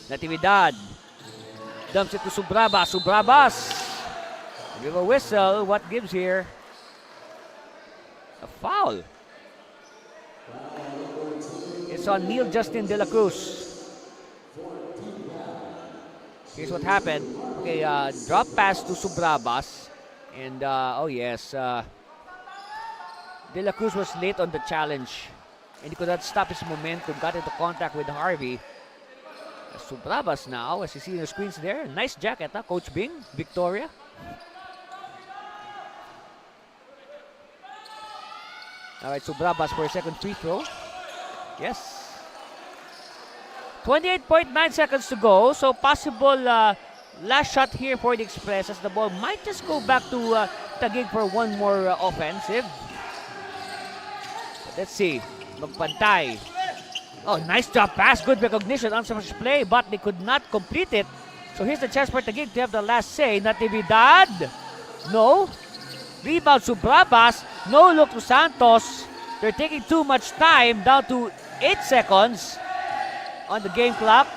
[SPEAKER 8] Natividad dumps it to Subrabas. Subrabas! Give a whistle. What gives here? A foul. It's on Neil Justin De La Cruz. Here's what happened. Okay, drop pass to Subrabas. And, oh yes, De La Cruz was late on the challenge. And he could not stop his momentum. Got into contact with Harvey. Subrabas now, as you see in the screens there. Nice jacket, huh? Coach Bing, Victoria. All right, Subrabas for a second free throw. Yes. 28.9 seconds to go. So possible last shot here for the Express as the ball might just go back to Taguig for one more offensive. But let's see. Magpantay. Oh, nice drop pass. Good recognition. Unselfish play, but they could not complete it. So here's the chance for Taguig to have the last say. Natividad. No. Rebound Subrabas. No look to Santos. They're taking too much time. Down to 8 seconds on the game clock.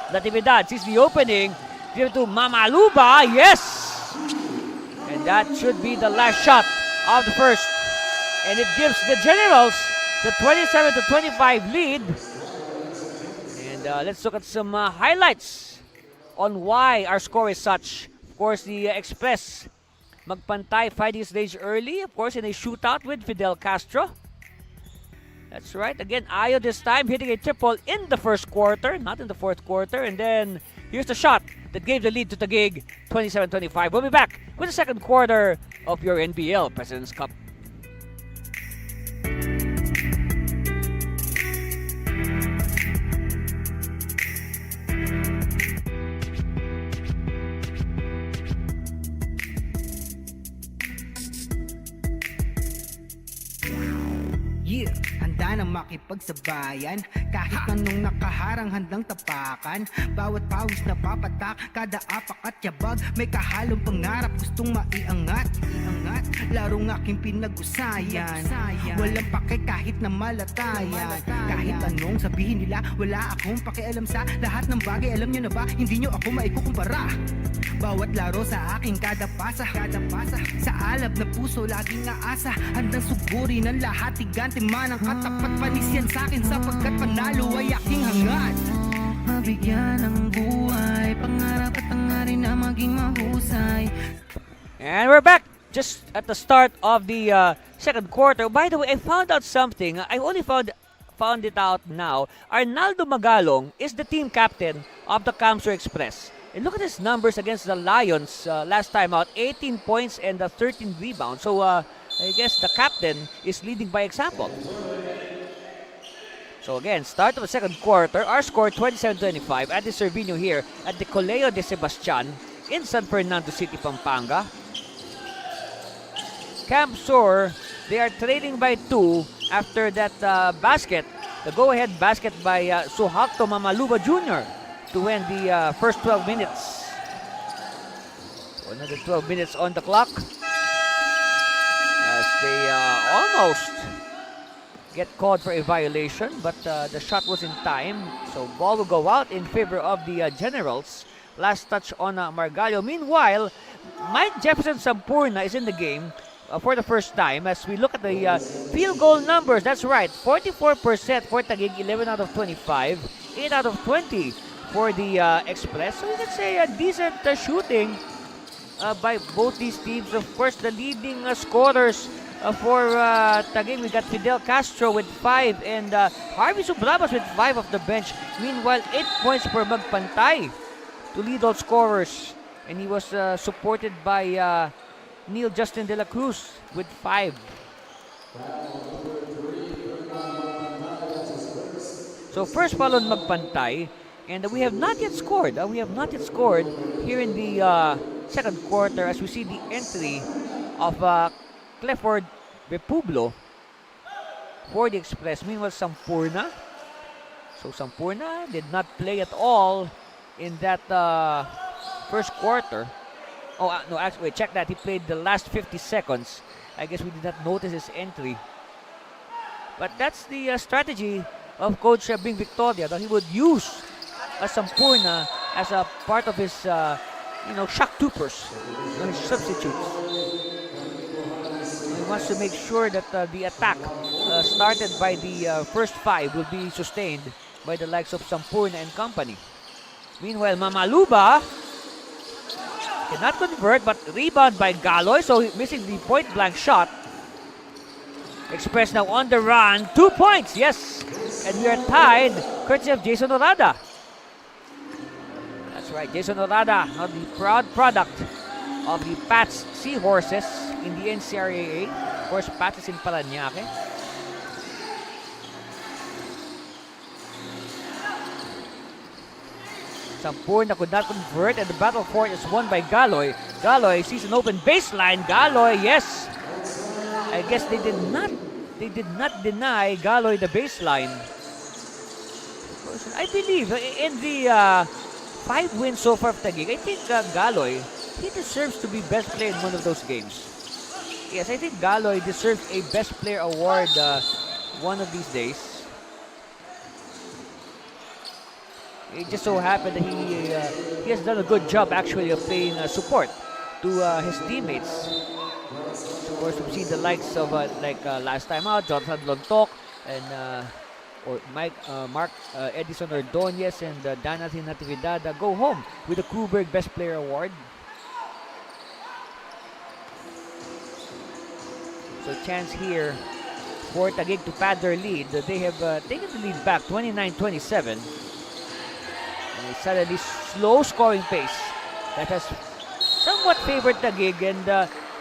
[SPEAKER 8] Natividad sees the opening. Give it to Mamaluba. Yes! And that should be the last shot of the first. And it gives the Generals the 27-25 lead. And let's look at some highlights on why our score is such. Of course, the Express Magpantay fighting his range early. Of course, in a shootout with Fidel Castro. That's right. Again, Ayo this time hitting a triple in the first quarter, not in the fourth quarter. And then here's the shot that gave the lead to Taguig, 27-25. We'll be back with the second quarter of your NBL President's Cup.
[SPEAKER 1] Yeah, handa na makipagsabayan. Kahit anong nakaharang handang tapakan. Bawat pawis na papatak, kada apak at yabag. May kahalong pangarap, gustong maiangat. Larong aking pinag-usayan. Walang pake kahit na malatayan. Kahit anong sabihin nila, wala akong pakialam sa lahat ng bagay. Alam nyo na ba, hindi nyo ako maikukumpara. Bawat laro sa aking kada pasa. Sa alab na puso, laging aasa. Handang sugurin ang lahat, tigante man ang katapat. Panisyan sa'kin sapagkat panalo ay aking hangad.
[SPEAKER 7] Mabigyan ng buhay, pangarap at hangarin na maging mahusay.
[SPEAKER 8] And we're back just at the start of the second quarter. By the way, I found out something. I only found it out now. Arnaldo Magalong is the team captain of the Camsur Express. And look at his numbers against the Lions last time out. 18 points and 13 rebounds. So I guess the captain is leading by example. So again, start of the second quarter. Our score 27-25. Andy Cervino here at the Colegio de Sebastian in San Fernando City, Pampanga. Camsur, they are trailing by 2 after that basket. The go-ahead basket by Suharto Mamaluba Jr. to win the first 12 minutes. So another 12 minutes on the clock. As they almost get called for a violation, but the shot was in time. So ball will go out in favor of the Generals. Last touch on Margallo. Meanwhile, Mike Jefferson Sampurna is in the game for the first time. As we look at the field goal numbers, that's right, 44% for Taguig, 11 out of 25, 8 out of 20 for the Express. So you can say a decent shooting by both these teams. Of course, the leading scorers For Taguig, we got Fidel Castro with 5 and Harvey Subrabas with 5 off the bench. Meanwhile, 8 points per magpantay to lead all scorers. And he was supported by Neil Justin De La Cruz with 5. So first foul on magpantay. And we have not yet scored. We have not yet scored here in the second quarter as we see the entry of Clifford Republo for the Express. Meanwhile, Sampurna. So Sampurna did not play at all in that first quarter. Oh, no, actually, wait, check that. He played the last 50 seconds. I guess we did not notice his entry. But that's the strategy of Coach Bing Victoria, that he would use Sampurna as a part of his, shock troopers, his substitutes. He wants to make sure that the attack started by the first 5 will be sustained by the likes of Sampurna and company. Meanwhile, Mamaluba cannot convert, but rebound by Galoy, so missing the point-blank shot. Express now on the run, 2 points, yes! And we are tied, courtesy of Jason Orada. That's right, Jason Orada, the proud product of the Pats Seahorses in the NCRAA. Of course, Pats is in Parañaque. Sampurna could not convert, and the battle for it is won by Galoy. Galoy sees an open baseline. Galoy, yes! I guess they did not deny Galoy the baseline. I believe in the 5 wins so far of Taguig, I think Galoy, he deserves to be best player in one of those games. Yes, I think Galoy deserves a best player award one of these days. It just so happened that he has done a good job actually of playing support to his teammates. Of course, we've seen the likes of last time out, Jonathan Lontok and Mark Edison Ordonez and Danathi Natividad go home with the Kuberg Best Player Award. So chance here for Taguig to pad their lead. They have taken the lead back 29-27. And a suddenly slow scoring pace that has somewhat favored Taguig,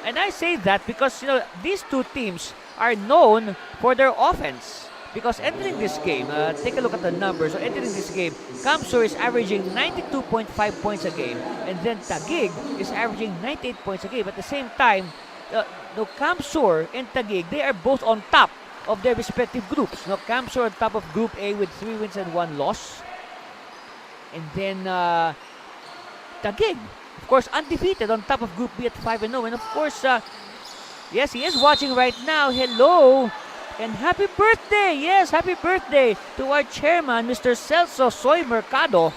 [SPEAKER 8] and I say that because these two teams are known for their offense. Because entering this game, take a look at the numbers. So entering this game, Kamsur is averaging 92.5 points a game, and then Taguig is averaging 98 points a game. At the same time, Kamsur and Taguig, they are both on top of their respective groups. Kamsur on top of Group A with 3 wins and 1 loss. And then Taguig, of course, undefeated on top of Group B at 5-0. And of course, yes, he is watching right now. Hello! And happy birthday! Yes, happy birthday to our chairman, Mr. Celso Soy Mercado.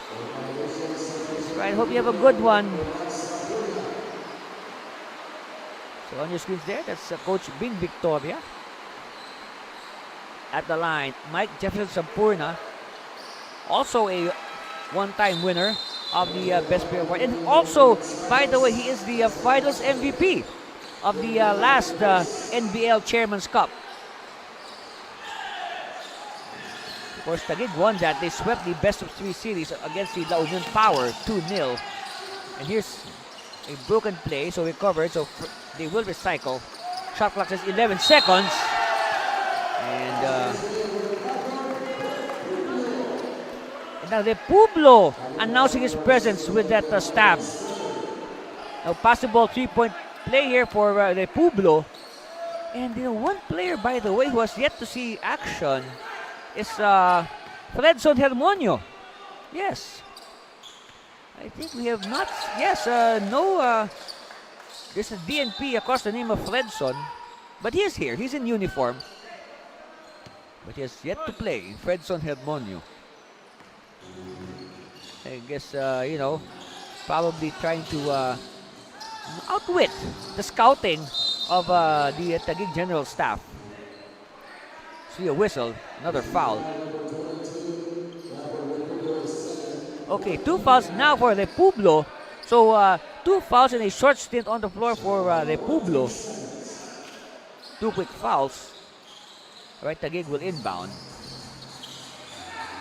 [SPEAKER 8] That's right, hope you have a good one. So on your screens there, that's Coach Bing Victoria. At the line, Mike Jefferson Sampurna, also a one-time winner of the Best Player Award. And also, by the way, he is the Finals MVP of the last NBL Chairman's Cup. Of course, Taguig won that. They swept the best-of-3 series against the La Union Power 2-0. And here's a broken play, so recovered. So they will recycle. Shot clock says 11 seconds. And now Republo announcing his presence with that stab. Now possible 3-point play here for Republo. And one player, by the way, who has yet to see action is Fredson Hermonio. Yes. I think we have not. Yes, no. There's a DNP across the name of Fredson. But he is here. He's in uniform. But he has yet to play. Fredson Hermonio. I guess, probably trying to outwit the scouting of the Taguig General Staff. See a whistle, another foul. Okay, 2 fouls now for Republo. So 2 fouls in a short stint on the floor for Republo. 2 quick fouls. Alright, Taguig will inbound.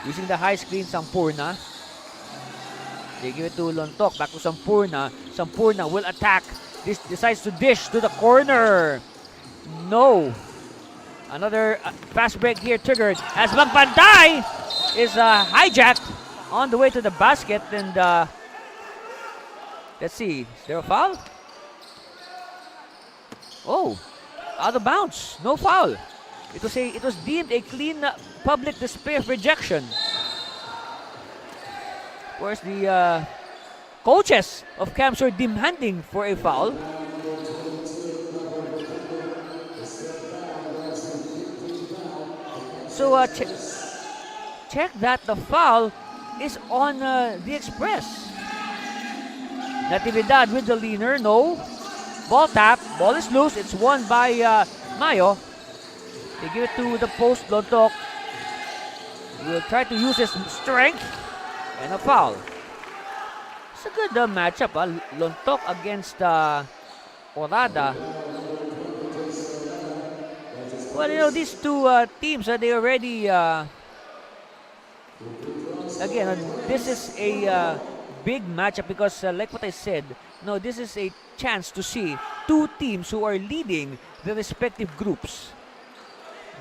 [SPEAKER 8] Using the high screen, Sampurna. They give it to Lontok. Back to Sampurna. Sampurna will attack. This decides to dish to the corner. No. Another fast break here triggered as Magpantay is hijacked on the way to the basket. And let's see. Is there a foul? Oh, out of bounds. No foul. It was deemed a clean public display of rejection. Of course, the coaches of camps were demanding for a foul. So check that the foul is on the Express. Natividad with the leaner, no. Ball tap, ball is loose. It's won by Mayo. They give it to the post, Lontok. He will try to use his strength. And a foul. It's a good matchup. Lontok against Orada. Well, you know, these two teams, they already... again, this is a big matchup because, like what I said, no, this is a chance to see two teams who are leading the respective groups.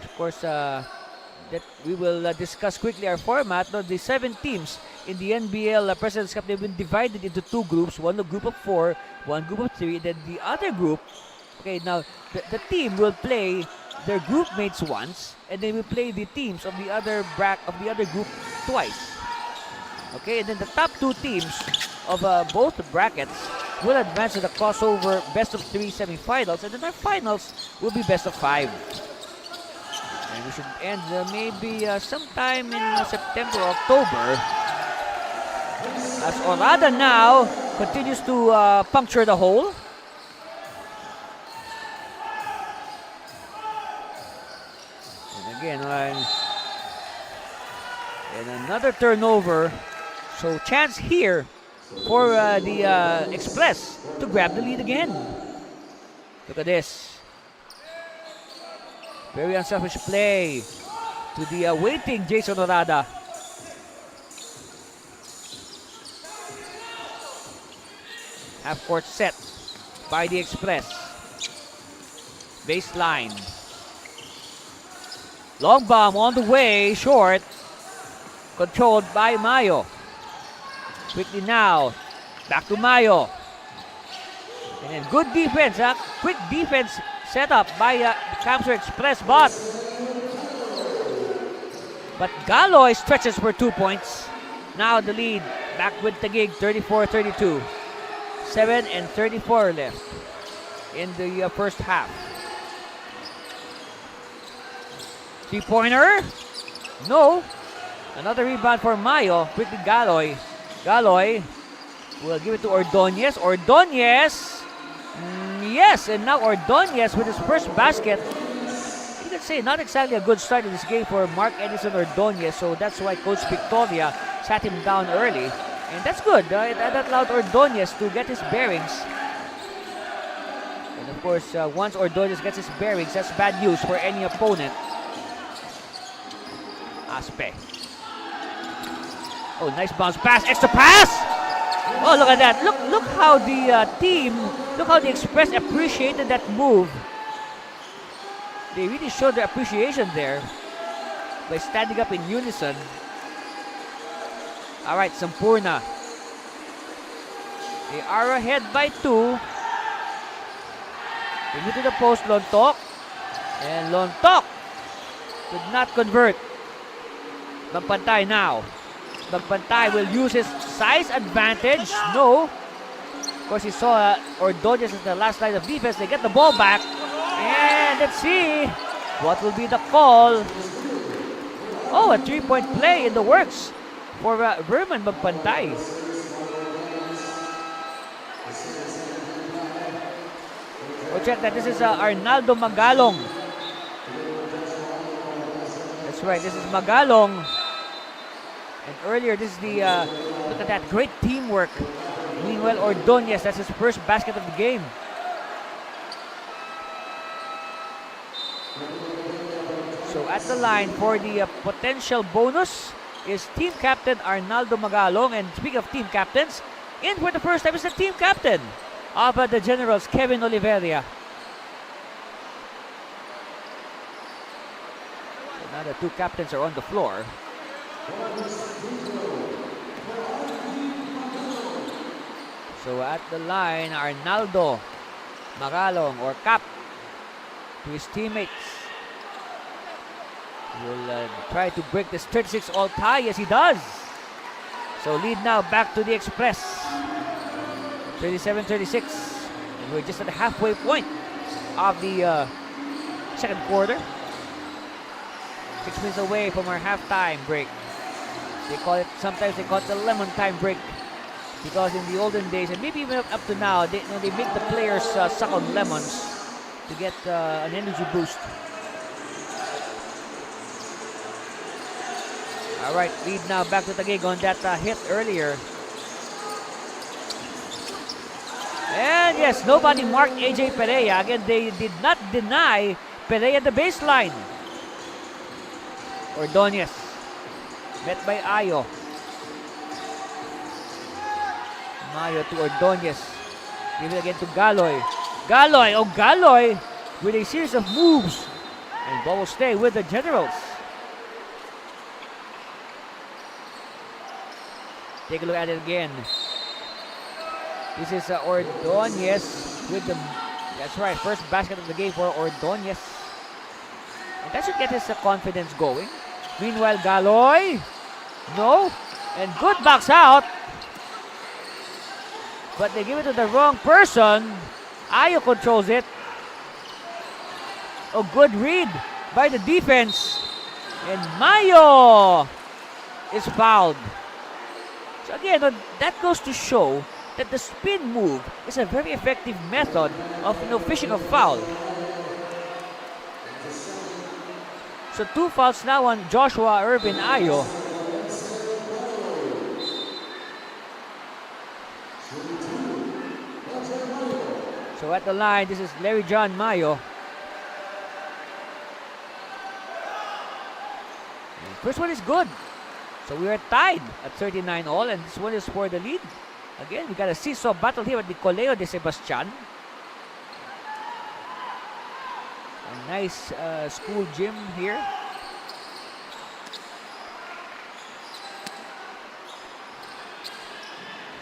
[SPEAKER 8] Of course, that we will discuss quickly our format. No, the 7 teams in the NBL President's Cup, they've been divided into 2 groups. One a group of 4, one group of 3. Then the other group, okay, now the team will play their group mates once, and they will play the teams of the other group twice. Okay, and then the top 2 teams of both brackets will advance to the crossover best of 3 semifinals, and then our finals will be best of 5. And we should end maybe sometime in September or October. As Orada now continues to puncture the hole. And again, and another turnover. So chance here for the Express to grab the lead again. Look at this. Very unselfish play to the waiting Jason Orada. Half court set by the Express. Baseline. Long bomb on the way, short. Controlled by Mayo. Quickly now, back to Mayo. And then good defense, quick defense set up by Camps Express, but Galoy stretches for 2 points. Now the lead back with Taguig, 34-32. 7:34 left in the first half. 3-pointer? No. Another rebound for Mayo. Quickly Galoy. Galoy will give it to Ordonez. Ordonez! Yes, and now Ordonez with his first basket. You could say not exactly a good start in this game for Mark Edison Ordonez, so that's why Coach Victoria sat him down early. And that's good. That allowed Ordonez to get his bearings. And of course, once Ordonez gets his bearings, that's bad news for any opponent. Aspe. Oh, nice bounce pass. Extra pass! Oh, look at that. Look how the look how the Express appreciated that move. They really showed their appreciation there by standing up in unison. All right, Sampurna. They are ahead by 2. They move to the post, Lontok. And Lontok could not convert. Magpantay now. Magpantay will use his size advantage. No. Of course, he saw Ordonez as the last line of defense. They get the ball back. And let's see what will be the call. Oh, a 3-point play in the works for Verman Magpantay. Oh, check that. This is Arnaldo Magalong. That's right. This is Magalong. And earlier, this is the, look at that, great teamwork. Meanwhile, Ordonez, that's his first basket of the game. at the line for the potential bonus is team captain Arnaldo Magalong. And speaking of team captains, in for the first time is the team captain of the Generals, Kevin Oliveria. So now the two captains are on the floor. So at the line, Arnaldo Magalong, or Cap, to his teammates. He will try to break this 36-all tie. Yes, he does. So lead now back to the Express. 37-36. And we're just at the halfway point of the second quarter. 6 minutes away from our halftime break. Sometimes they call it the lemon time break. Because in the olden days, and maybe even up to now, they make the players suck on lemons to get an energy boost. All right, lead now back to Taguig on that hit earlier. And yes, nobody marked AJ Perea. Again, they did not deny Perea the baseline. Ordonez met by Ayo. Mayo to Ordonez. Give it again to Galoy. Galoy with a series of moves. And ball will stay with the Generals. Take a look at it again. This is Ordonez with the... That's right, first basket of the game for Ordonez. And that should get his confidence going. Meanwhile, Galoy. No. And good box out. But they give it to the wrong person. Ayo controls it. A good read by the defense. And Mayo is fouled. So again, that goes to show that the spin move is a very effective method of fishing a foul. So 2 fouls now on Joshua Irvin Ayo. So at the line, this is Larry John Mayo. And first one is good. So we are tied at 39-all, and this one is for the lead. Again, we got a seesaw battle here at the Colegio de Sebastian. A nice school gym here.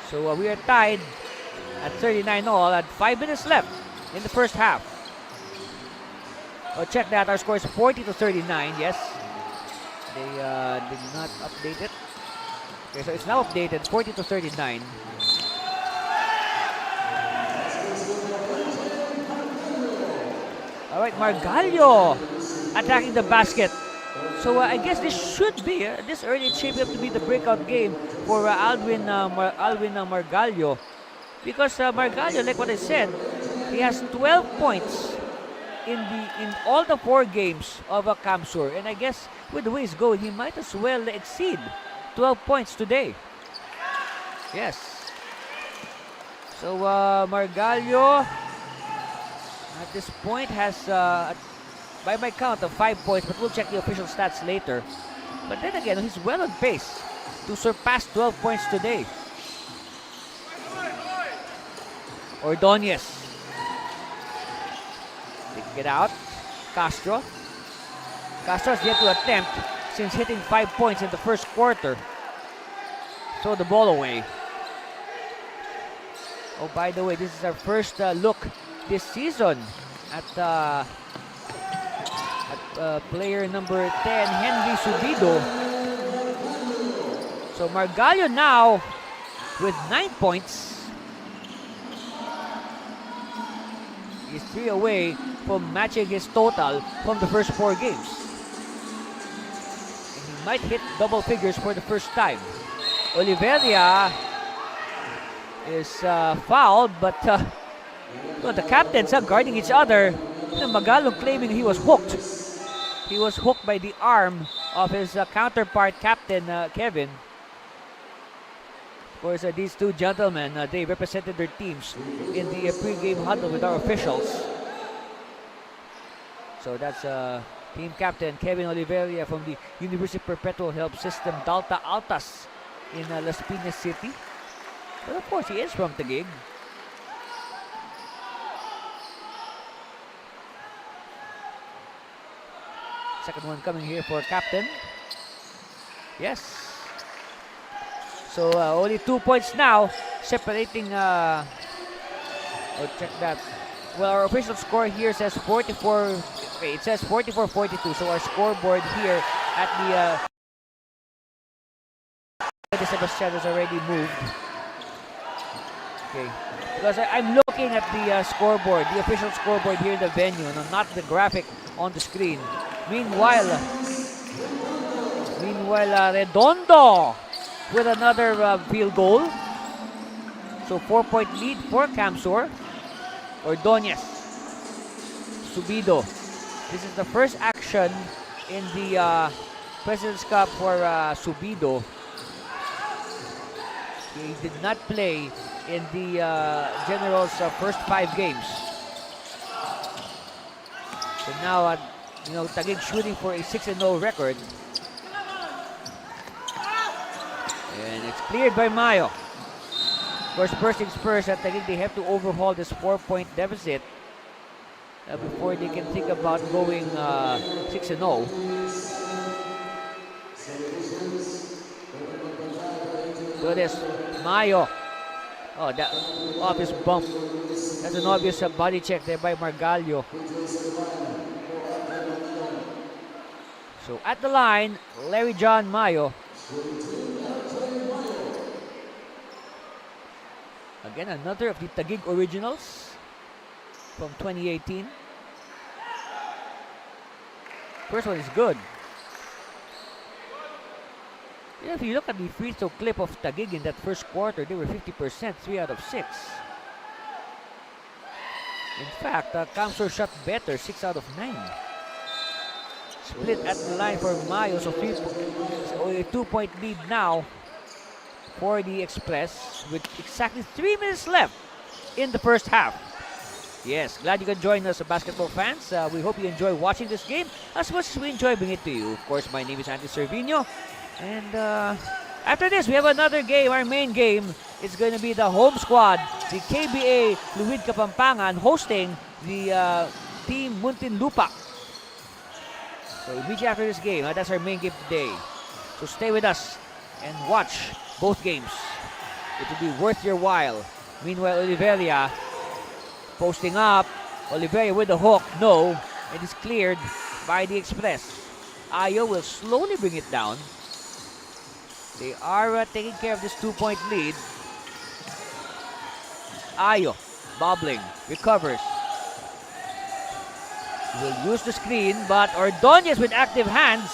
[SPEAKER 8] So we are tied at 39-all at 5 minutes left in the first half. Oh, check that. Our score is 40-39. Yes. They did not update it. Okay, so it's now updated, 40-39. All right, Margallo attacking the basket. So I guess this should be, this early it's shaping up to be the breakout game for Alwin Margallo. Because Margallo, like what I said, he has 12 points in all the 4 games of Kamsur. And I guess with the way it's going, he might as well exceed 12 points today. Yes. So Margallo at this point has, by my count, of 5 points, but we'll check the official stats later. But then again, he's well on pace to surpass 12 points today. Ordonez. Get out. Castro. Castro has yet to attempt since hitting 5 points in the first quarter. Throw the ball away. Oh, by the way, this is our first look this season at player number 10, Henry Subido. So Margallo now with 9 points. He's 3 away from matching his total from the first 4 games. And he might hit double figures for the first time. Oliveria is fouled, but well, the captains are guarding each other. Magalong claiming he was hooked. He was hooked by the arm of his counterpart, Captain Kevin. Of course, these two gentlemen, they represented their teams in the pre-game huddle with our officials. So that's Team captain Kevin Oliveria from the University Perpetual Help System Dalta Altas in Las Piñas City. But of course, he is from Taguig. Second one coming here for captain. Yes. So only 2 points now, separating. Oh, check that. Well, our official score here says 44. Okay, it says 44-42. So our scoreboard here at the Sebastian has already moved. Okay, because I'm looking at the scoreboard, the official scoreboard here in the venue, and not the graphic on the screen. Meanwhile, Redondo with another field goal. So 4-point lead for Camsur. Ordonez. Subido. This is the first action in the President's Cup for Subido. He did not play in the Generals' first 5 games. So now, Taguig shooting for a 6-0 record. And it's cleared by Mayo. Of course, first things first, at Taguig they have to overhaul this 4-point deficit before they can think about going 6-0. Look at this, Mayo. Oh, that obvious bump. That's an obvious body check there by Margallo. So at the line, Larry John Mayo. Again, another of the Taguig originals from 2018. First one is good. If you look at the free throw clip of Taguig in that first quarter, they were 50%, 3 out of 6. In fact, Camsur shot better, 6 out of 9. Split at the line for Mayo, so a 2-point lead now for the Express with exactly 3 minutes left in the first half. Yes, glad you can join us, basketball fans. We hope you enjoy watching this game as much as we enjoy bringing it to you. Of course, my name is Andy Servino. And after this, we have another game, our main game. It's going to be the home squad, the KBA Fluid Kapampangan, hosting the team Muntinlupa. So immediately after this game, that's our main game today. So stay with us and watch both games. It will be worth your while. Meanwhile, Oliveria posting up. Oliveria with the hook. No. It is cleared by the Express. Ayo will slowly bring it down. They are taking care of this 2-point lead. Ayo, bobbling, recovers. Will use the screen, but Ordonez with active hands,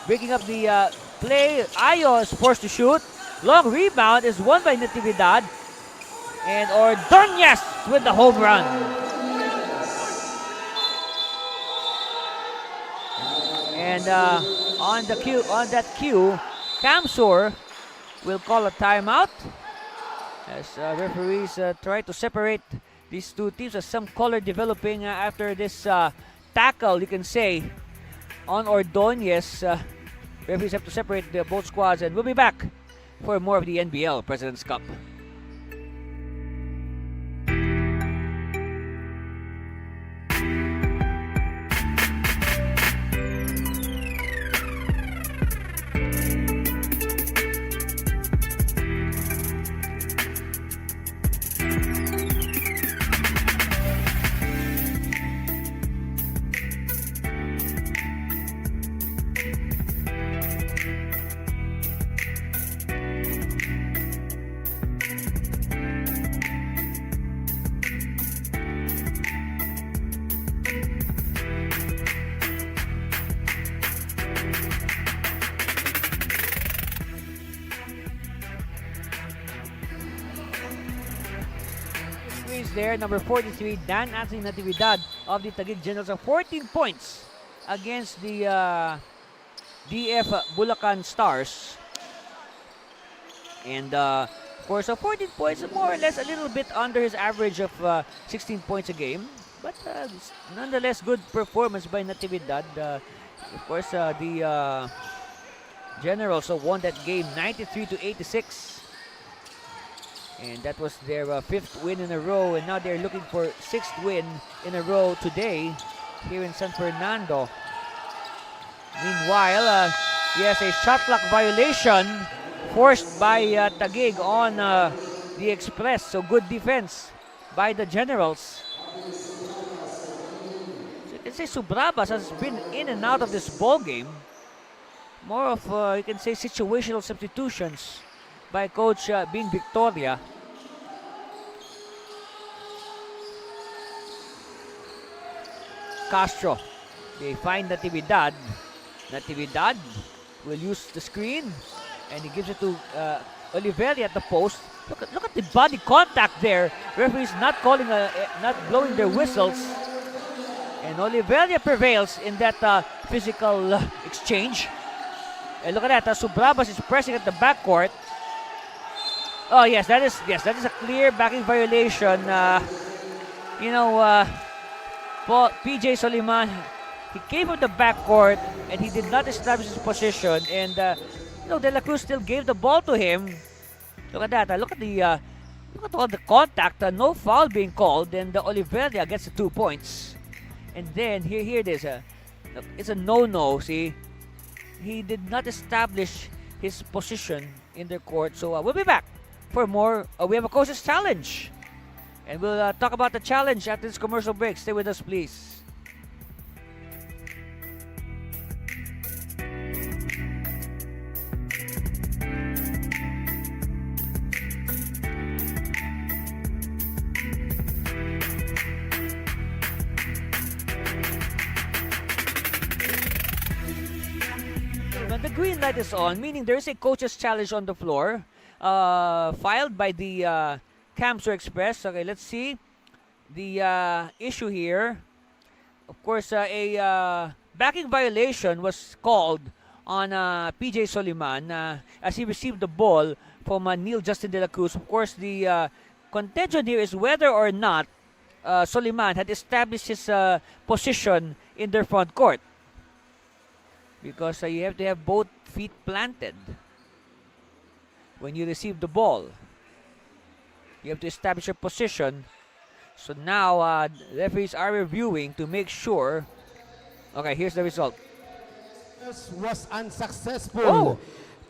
[SPEAKER 8] breaking up the play. Ayo is forced to shoot. Long rebound is won by Natividad. And Ordonez with the home run. And on that cue, Camsur will call a timeout as referees try to separate these two teams as some color developing after this tackle, you can say, on Ordonez. Referees have to separate both squads, and we'll be back for more of the NBL President's Cup. There, number 43, Dan Anthony Natividad of the Taguig Generals of 14 points against the DF Bulacan Stars. And of course, 14 points, more or less a little bit under his average of 16 points a game. But nonetheless, good performance by Natividad. Of course, the Generals won that game 93 to 86. And that was their fifth win in a row. And now they're looking for sixth win in a row today here in San Fernando. Meanwhile, yes, a shot clock violation forced by Taguig on the Express. So good defense by the Generals. So you can say Subrabas has been in and out of this ball game. More of, you can say, situational substitutions by Coach Bing Victoria. Castro. They find Natividad. Natividad will use the screen and he gives it to Oliveria at the post. Look at the body contact there. Referees not calling, not blowing their whistles. And Oliveria prevails in that physical exchange. And look at that, Subrabas is pressing at the backcourt. Oh yes, that is a clear backing violation. PJ Soliman, he came from the backcourt and he did not establish his position. And De La Cruz still gave the ball to him. Look at that. Look at all the contact. No foul being called, and Oliveria gets the 2 points. And then here it is. Look, it's a no-no. See. He did not establish his position in the court. So we'll be back for more. We have a coach's challenge. And we'll talk about the challenge after this commercial break. Stay with us, please. When the green light is on, meaning there is a coach's challenge on the floor, filed by the Camsur Express. Okay, let's see the issue here. Of course, a backing violation was called on PJ Soliman as he received the ball from Neil Justin De La Cruz. Of course, the contention here is whether or not Soliman had established his position in their front court. Because you have to have both feet planted when you receive the ball. You have to establish your position. So now referees are reviewing to make sure. Okay, here's the result.
[SPEAKER 9] This was unsuccessful.
[SPEAKER 8] Oh.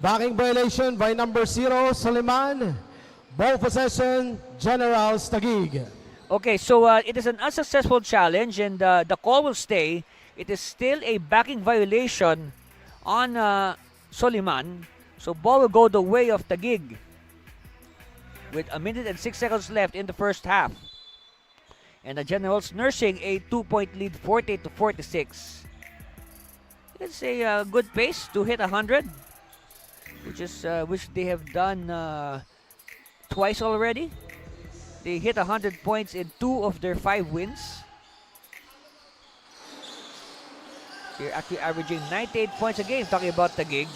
[SPEAKER 9] Backing violation by number 0, Soliman. Ball possession, Generals Taguig.
[SPEAKER 8] Okay, so it is an unsuccessful challenge and the call will stay. It is still a backing violation on Soliman. So ball will go the way of Taguig with 1 minute and 6 seconds left in the first half. And the Generals nursing a 2-point lead, 48 to 46. It's a good pace to hit 100, which they have done twice already. They hit 100 points in 2 of their 5 wins. They're actually averaging 98 points a game, talking about Taguig.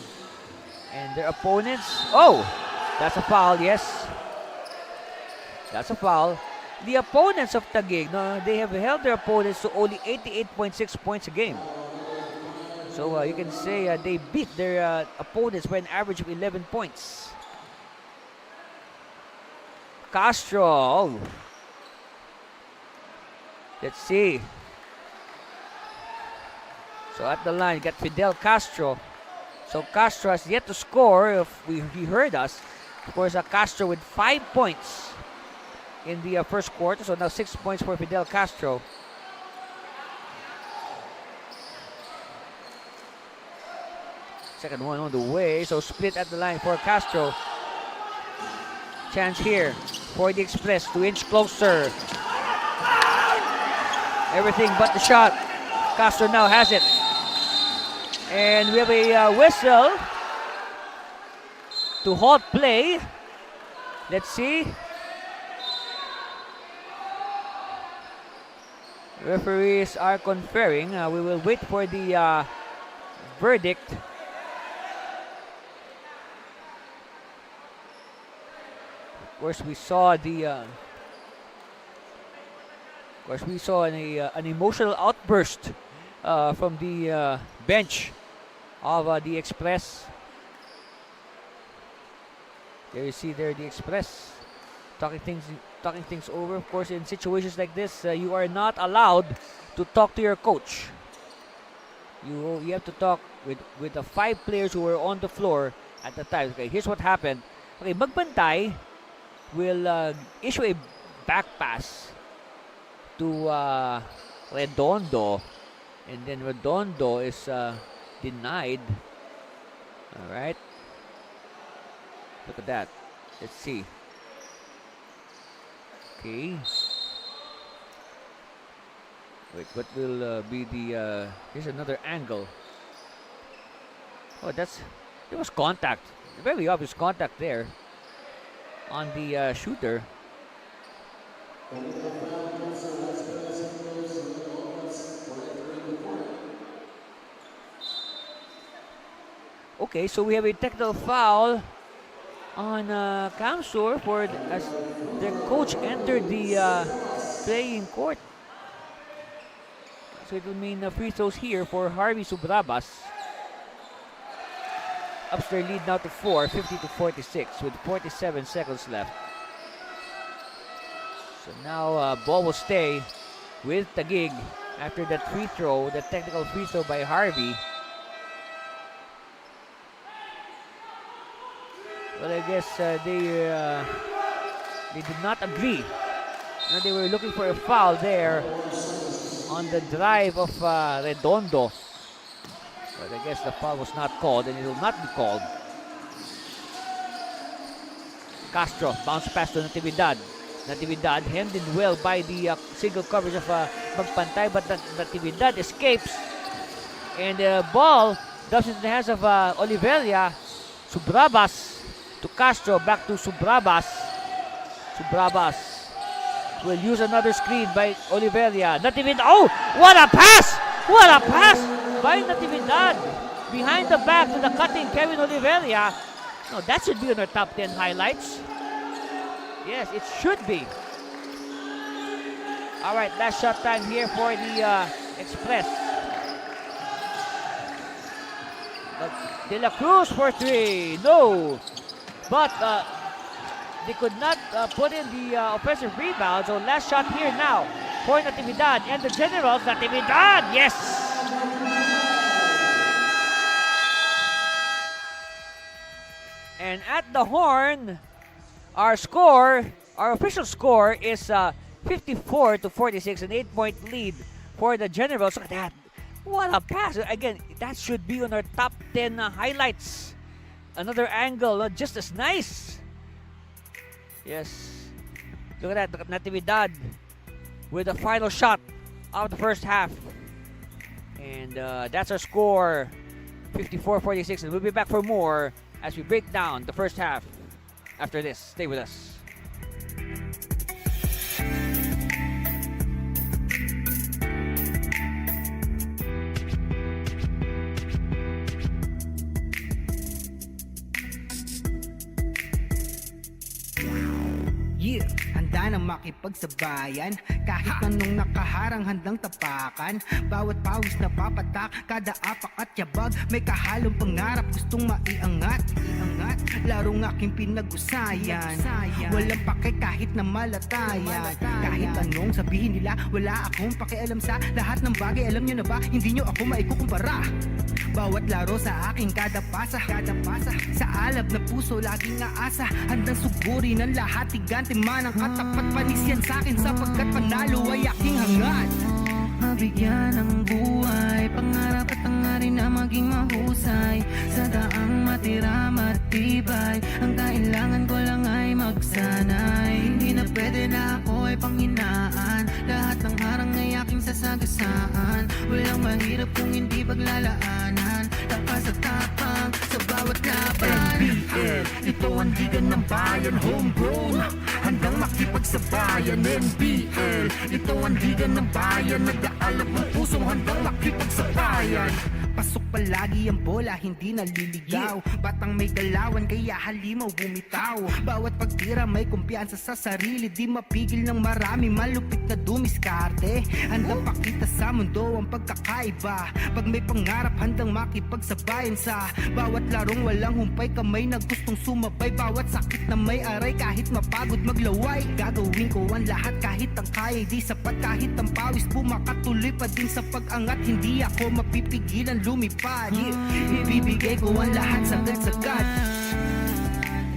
[SPEAKER 8] And their opponents, oh, that's a foul, yes. That's a foul. The opponents of Taguig, they have held their opponents to only 88.6 points a game. So you can say they beat their opponents by an average of 11 points. Castro, oh. Let's see. So at the line, you got Fidel Castro. So Castro has yet to score, if he heard us. Of course, Castro with 5 points in the first quarter. So now 6 points for Fidel Castro. Second one on the way. So split at the line for Castro. Chance here for the Express to inch closer. Everything but the shot. Castro now has it. And we have a whistle to halt play. Let's see. Referees are conferring. We will wait for the verdict. Of course, we saw the Of course, we saw an emotional outburst from the bench of the Express. There you see there the Express talking things over. Of course, in situations like this, you are not allowed to talk to your coach. You have to talk with the 5 players who were on the floor at the time. Okay, here's what happened. Okay, Magbantay will issue a back pass to Redondo, and then Redondo is denied. All right, look at that. Let's see. Okay, wait, what will be the here's another angle. Oh, there was contact, very obvious contact there on the shooter. Okay, so we have a technical foul on Kamsur as their coach entered the playing court. So it will mean free throws here for Harvey Subrabas. Ups their lead now to 4, 50-46 with 47 seconds left. So now ball will stay with Taguig after that free throw, the technical free throw by Harvey. But I guess they did not agree. Now they were looking for a foul there on the drive of Redondo. But I guess the foul was not called, and it will not be called. Castro bounce pass to Natividad. Natividad hemmed in well by the single coverage of Magpantay, but Natividad escapes. And the ball dumps into the hands of Oliveria. Subrabas to Castro, back to Subrabas. Subrabas will use another screen by Oliveria. Natividad, oh, what a pass! What a pass by Natividad. Behind the back to the cutting Kevin Oliveria. No, that should be on our top 10 highlights. Yes, it should be. All right, last shot time here for the Express. But De La Cruz for 3. No. But they could not put in the offensive rebound. So last shot here now for Natividad and the Generals. Natividad, yes! And at the horn, our official score is 54-46, an 8-point lead for the Generals. Look at that. What a pass. Again, that should be on our top 10 highlights. Another angle, just as nice. Yes. Look at that. Look at Natividad with the final shot of the first half. And that's our score, 54-46. And we'll be back for more as we break down the first half after this. Stay with us.
[SPEAKER 1] Yeah, handa nang makipagsabayan. Kahit anong nakaharang handang tapakan. Bawat pawis na papatak, kada apak at yabag. May kahalong pangarap, gustong maiangat. Larong aking pinag-usayan. Walang pake kahit na malatayan. Kahit anong sabihin nila, wala akong pakialam sa lahat ng bagay. Alam nyo na ba, hindi nyo ako maikukumpara. Bawat laro sa aking kada pasa. Sa alab na puso, laging aasa. Handang sugurin ang lahat, tigante man ang katapat. Panis yan sa'kin sapagkat panalo ay aking hangad.
[SPEAKER 7] Mabigyan ng buhay, pangarap at hangarin na maging mahusay. Sa daang matira matibay, ang kailangan ko lang ay magsanay. Hindi na pwede na ako ay panghinaan, lahat ng harang ay aking sasagasaan. Walang mahirap kung hindi paglalaanan, tapas at tapang sa bawat laban.
[SPEAKER 1] NBL, ito ang liga ng bayan, homegrown, handang makipagsabayan. NBL, ito ang liga ng bayan, nagdaan nag-aalab ang pusong handang makipagsabayan. Pasok palagi ang bola, hindi naliligaw. Batang may galawan, kaya halimaw bumitaw. Bawat pagtira may kumpiyansa sa sarili, di mapigil ng marami, malupit na dumiskarte. Handang pakita sa mundo ang pagkakaiba. Pag may pangarap, handang makipagsabayan sa bawat larong walang humpay, kamay na gustong sumabay. Bawat sakit na may aray, kahit mapagod maglaway. Gagawin ko ang lahat kahit ang kaya di sapat, kahit ang pawis bumakatuloy pa din sa pag-angat. Hindi ako mapipigilan lumipad, ibibigay ko ang lahat sagad-sagad.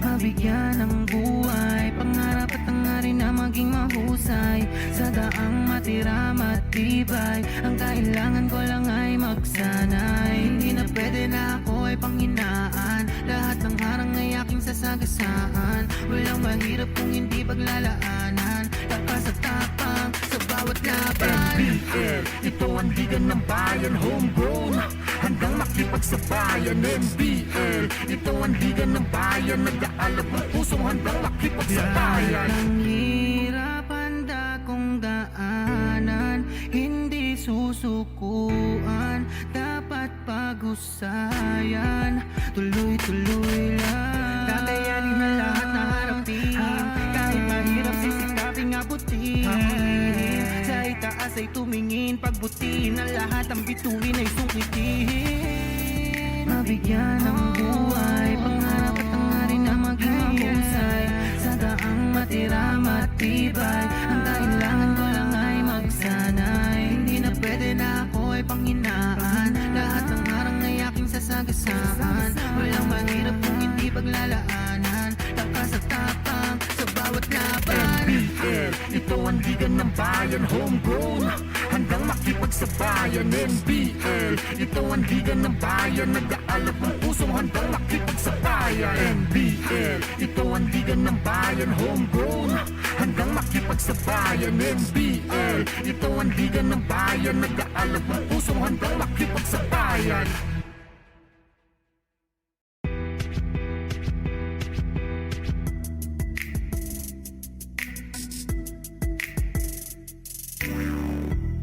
[SPEAKER 7] Mabigyan ng buhay, pangarap at hangarin na maging mahusay. Sa daang matira matibay, ang kailangan ko lang ay magsanay. Hindi na pwede na ako ay panghinaan, lahat ng harang ay aking sasagasaan. Walang mahirap kung hindi paglalaanan, lakas at tapang sa bawat laban.
[SPEAKER 1] NBL, ito ang liga ng bayan, homegrown, handang makipagsabayan. NBL, ito ang liga ng bayan, nag-aalab ang pusong handang makipagsabayan.
[SPEAKER 7] Ang hirap handa kong daanan, hindi susukuan, dapat pag-usayan, tuloy-tuloy lang.
[SPEAKER 1] Kakayanin na lahat na harapin, kahit mahirap sisikaping abutin. Sa itaas ay tumingin, pagbutiin ang lahat, ang bituin ay sungkitin.
[SPEAKER 7] Mabigyan ng buhay, pangarap at hangarin na maging mahusay. Sa daang matira matibay, ang kailangan ko lang ay magsanay. Hindi na pwede na ako ay panghinaan, lahat ng harang ay aking sasagasaan. Walang mahirap kung hindi paglalaanan, lakas at tapang sa bawat laban.
[SPEAKER 1] NBL, ito ang liga ng bayan, homegrown, handang makipagsabayan. NBL, ito ang liga ng bayan, nag-aalab ang pusong handang makipagsabayan. NBL, ito ang liga ng bayan, homegrown, handang makipagsabayan. NBL, ito ang liga ng bayan, nag-aalab ang pusong handang makipagsabayan.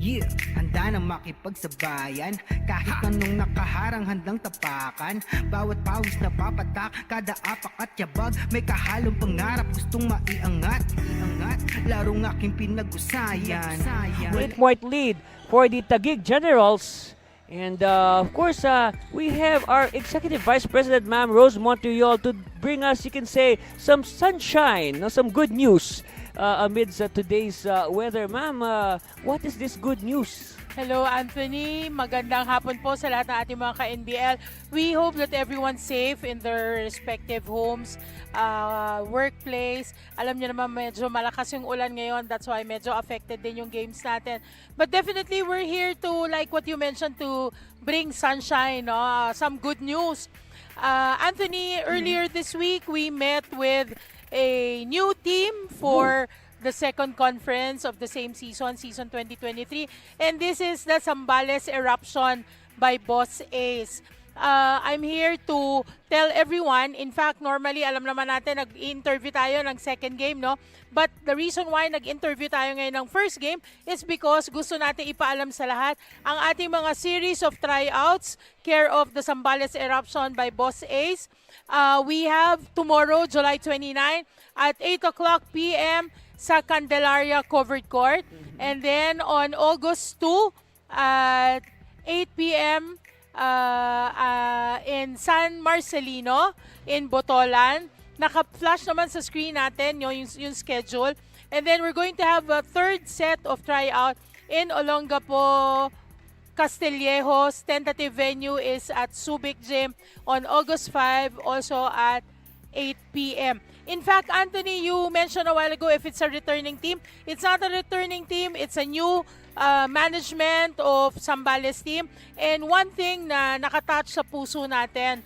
[SPEAKER 1] Yeah, handa nang makipagsabayan, kahit anong nakaharang handang tapakan. Bawat pawis na papatak, kada apak at yabag, may kahalong pangarap gustong maiangat. Larong aking pinag-usayan.
[SPEAKER 8] 8-point lead for the Taguig Generals. And of course, we have our Executive Vice President, Ma'am Rose Montreal, to bring us, you can say, some sunshine, no, some good news amidst today's weather. Ma'am, what is this good news?
[SPEAKER 5] Hello, Anthony. Magandang hapon po sa lahat ng ating mga ka-NBL. We hope that everyone's safe in their respective homes, workplace. Alam niyo naman medyo malakas yung ulan ngayon. That's why medyo affected din yung games natin. But definitely, we're here to, like what you mentioned, to bring sunshine, no? Some good news. Anthony, earlier this week, we met with a new team for the second conference of the same season, season 2023. And this is the Zambales eruption by Boss Ace. I'm here to tell everyone, in fact, normally, alam naman natin, nag-interview tayo ng second game, no? But the reason why nag-interview tayo ngayon ng first game is because gusto natin ipaalam sa lahat ang ating mga series of tryouts care of the Zambales eruption by Boss Ace. We have tomorrow, July 29, at 8 o'clock p.m., sa Candelaria Covered Court. And then on August 2 at 8 p.m. In San Marcelino in Botolan. Naka-flash naman sa screen natin yung schedule. And then we're going to have a third set of tryout in Olongapo, Castillejos. Tentative venue is at Subic Gym on August 5, also at 8 p.m. In fact, Anthony, you mentioned a while ago if it's a returning team. It's not a returning team. It's a new management of Zambales team. And one thing na nakatouch sa puso natin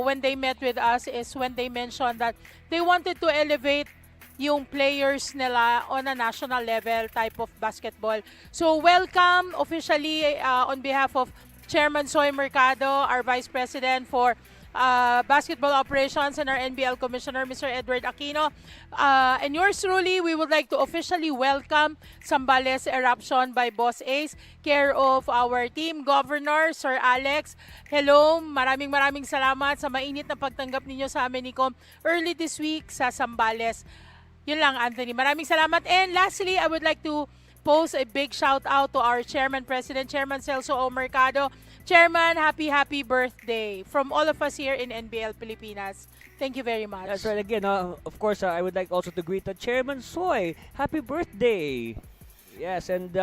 [SPEAKER 5] when they met with us is when they mentioned that they wanted to elevate yung players nila on a national level type of basketball. So welcome officially on behalf of Chairman Soy Mercado, our Vice President for Basketball Operations and our NBL Commissioner, Mr. Edward Aquino. And yours truly, we would like to officially welcome Zambales Eruption by Boss Ace, care of our team governor, Sir Alex. Hello, maraming salamat sa mainit na pagtanggap ninyo sa amin, Nico, early this week sa Zambales. Yun lang, Anthony. Maraming salamat. And lastly, I would like to post a big shout out to our Chairman President, Chairman Celso O. Mercado. Chairman, happy birthday from all of us here in NBL Pilipinas. Thank you very much.
[SPEAKER 8] That's right. Again, of course, I would like also to greet Chairman Soy. Happy birthday! Yes, and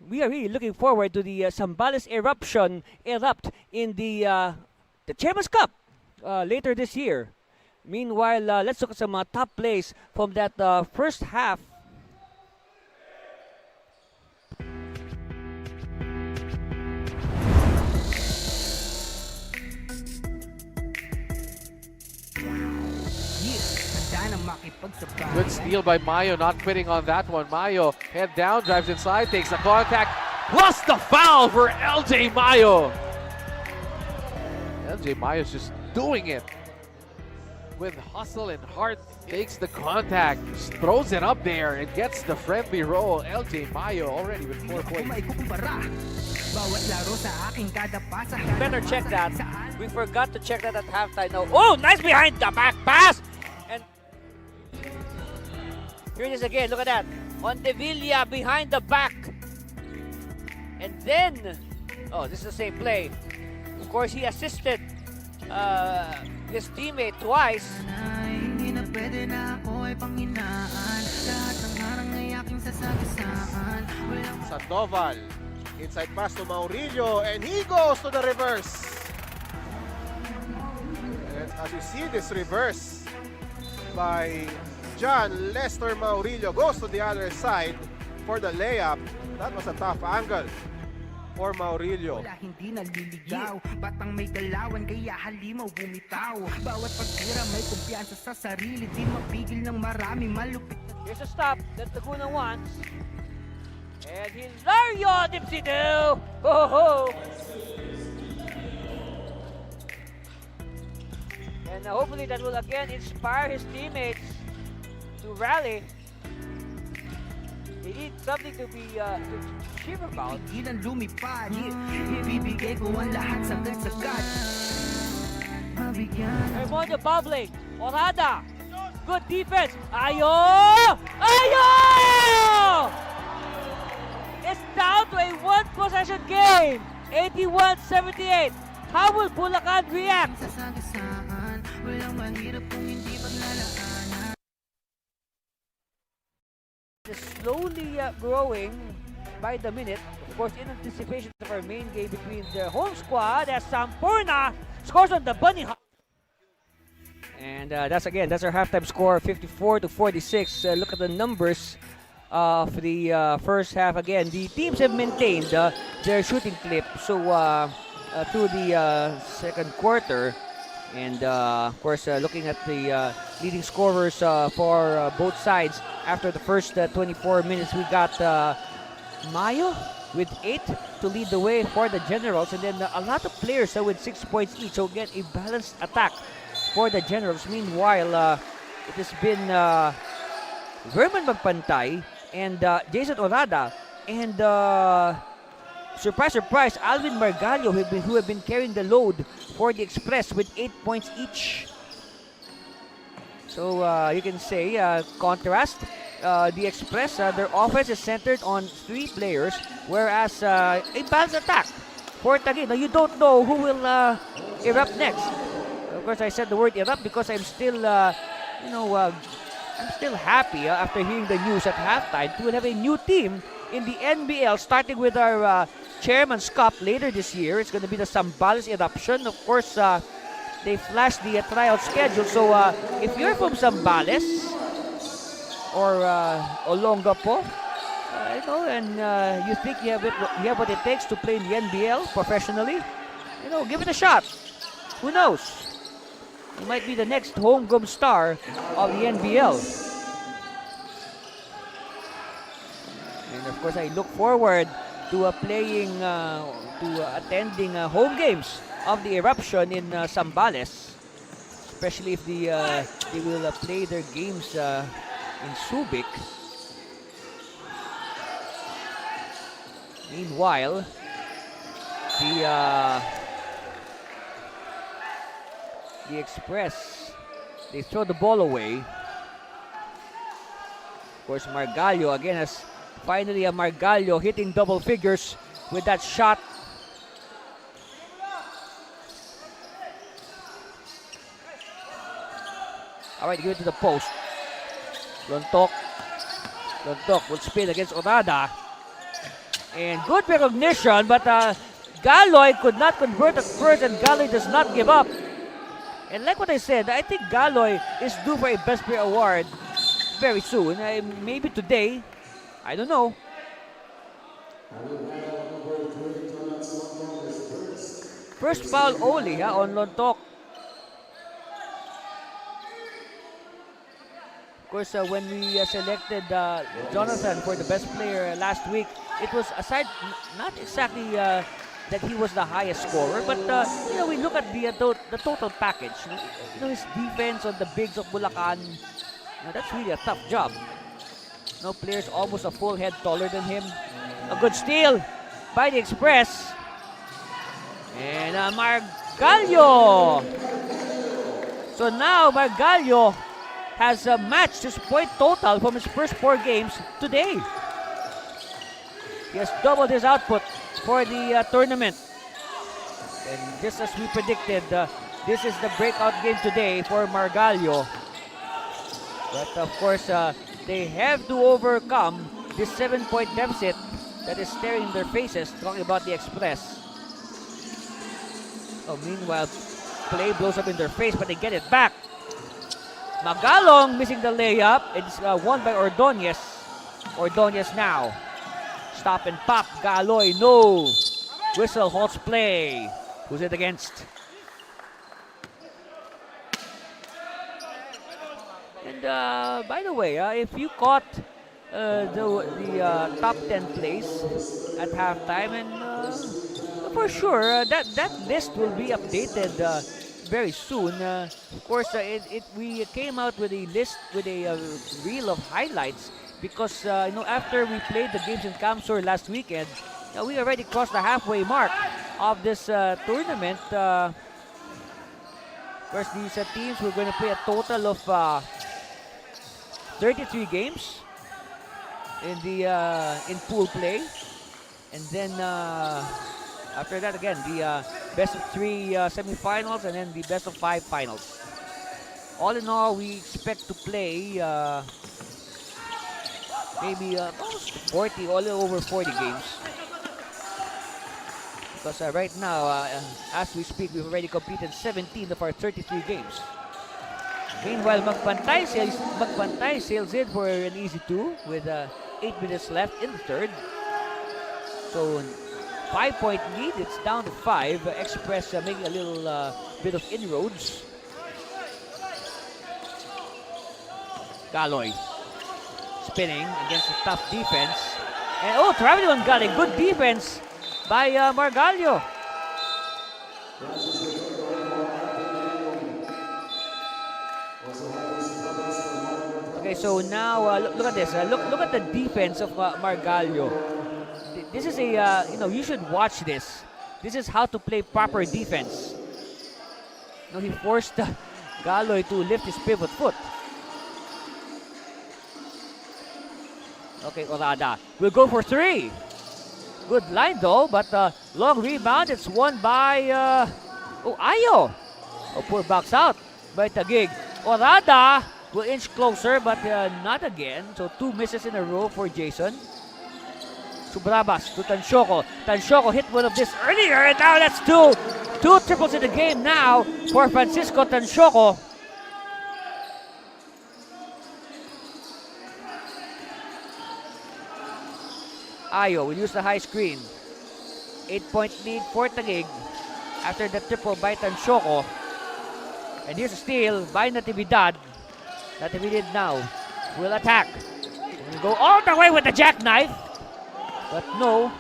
[SPEAKER 8] we are really looking forward to the Zambales eruption erupt in the Chairman's Cup later this year. Meanwhile, let's look at some top plays from that first half.
[SPEAKER 10] Good steal by Mayo, not quitting on that one. Mayo, head down, drives inside, takes the contact, plus the foul for LJ Mayo. LJ Mayo's just doing it with hustle and heart, takes the contact, just throws it up there and gets the friendly roll. LJ Mayo already with 4 points.
[SPEAKER 8] Better check that. We forgot to check that at halftime. No. Oh, nice behind the back pass! And here it is again. Look at that. Montevilla behind the back. And then, oh, this is the same play. Of course, he assisted his teammate twice.
[SPEAKER 9] Sandoval. Inside pass to Maurillo, and he goes to the reverse. And as you see, this reverse by John Lester Maurillo goes to the other side for the layup. That was a tough angle for Maurillo.
[SPEAKER 1] Wala hindi naliligaw, batang may galawan kaya halimaw bumitaw. Bawat pagtira may kumpiyansa sa sarili, di mapigil ng maraming malupit.
[SPEAKER 8] Here's a stop that Laguna wants. And Hilario Dipsy-do! Ho-ho! And hopefully that will again inspire his teammates to rally. They need something to be to cheer about.
[SPEAKER 1] Ilan lumipad, ibibigay ko ang lahat sagad-sagad.
[SPEAKER 8] Hermonia bubbling. Orada. Good defense. Ayo! Ayo! It's down to a one-possession game. 81-78. How will Bulacan react? It's slowly growing by the minute. Of course, in anticipation of our main game between the home squad as Sampurna scores on the bunny hop. And that's our halftime score, 54-46. Look at the numbers of the first half. Again, the teams have maintained their shooting clip through the second quarter. And of course, looking at the leading scorers for both sides after the first 24 minutes, we got Mayo with 8 to lead the way for the Generals, and then a lot of players with 6 points each. So again, a balanced attack for the Generals. Meanwhile, it has been Verman Magpantay and Jason Orada and surprise, surprise, Alvin Margallo who have been carrying the load for the Express with 8 points each. So you can say contrast. The Express, their offense is centered on 3 players, whereas a balanced attack for Taguig. Now you don't know who will erupt next. Of course, I said the word erupt because I'm still, I'm still happy after hearing the news at halftime. We'll have a new team in the NBL, starting with our Chairman's Cup later this year. It's going to be the Zambales eruption. Of course, they flashed the tryout schedule. So if you're from Zambales or Olongapo, and you think you have what it takes to play in the NBL professionally, give it a shot. Who knows? You might be the next homegrown star of the NBL. And of course, I look forward to attending home games of the eruption in Zambales, especially if they will play their games in Subic. Meanwhile, the Express, they throw the ball away. Of course, Margallo again has finally a Margallo hitting double figures with that shot. All right, give it to the post. Lontok will spin against Orada. And good recognition, but Galoy could not convert at first, and Galoy does not give up. And like what I said, I think Galoy is due for a Best Player award very soon. Maybe today. I don't know. First foul only on Lontok. Of course, when we selected Jonathan for the Best Player last week, it was aside, not exactly that he was the highest scorer, but we look at the total package. His defense on the bigs of Bulacan, that's really a tough job. Players almost a full head taller than him. A good steal by the Express. And Margallo. So now Margallo has matched his point total from his first 4 games today. He has doubled his output for the tournament. And just as we predicted, this is the breakout game today for Margallo. But of course, they have to overcome this 7-point deficit that is staring in their faces, talking about the Express. Meanwhile, play blows up in their face, but they get it back. Magalong missing the layup. It's won by Ordonez. Ordonez now. Stop and pop. Galoy, no. Whistle halts play. Who's it against? And by the way, if you caught the top 10 plays at halftime, and for sure that list will be updated very soon. Of course, we came out with a list with a reel of highlights because after we played the games in Kamsur last weekend, we already crossed the halfway mark of this tournament. Of course, these teams were going to play a total of 33 games in pool play, and then after that again the best of 3 semifinals, and then the best of 5 finals. All in all, we expect to play maybe almost 40, all over 40 games. Because right now, as we speak, we've already completed 17 of our 33 games. Meanwhile, Magpantay sails in for an easy 2 with 8 minutes left in the third. So 5-point lead, it's down to 5. Express making a little bit of inroads. Galoy spinning against a tough defense. And Travelon got a good defense by Margallo. Okay, so now look at this. Look at the defense of Margallo. This is a you should watch this. This is how to play proper defense. He forced Galoy to lift his pivot foot. Okay, Orada will go for 3. Good line though, but long rebound. It's won by Ayo. Poor box out by Taguig. Orada will inch closer, but not again. So 2 misses in a row for Jason. Subrabas to Tansyoko. Tansyoko hit one of this earlier, and now that's 2. 2 triples in the game now for Francisco Tansyoko. Ayo will use the high screen. 8-point lead for Taguig after the triple by Tansyoko. And here's a steal by Natividad. Natividad now will attack. Will go all the way with the jackknife. But no.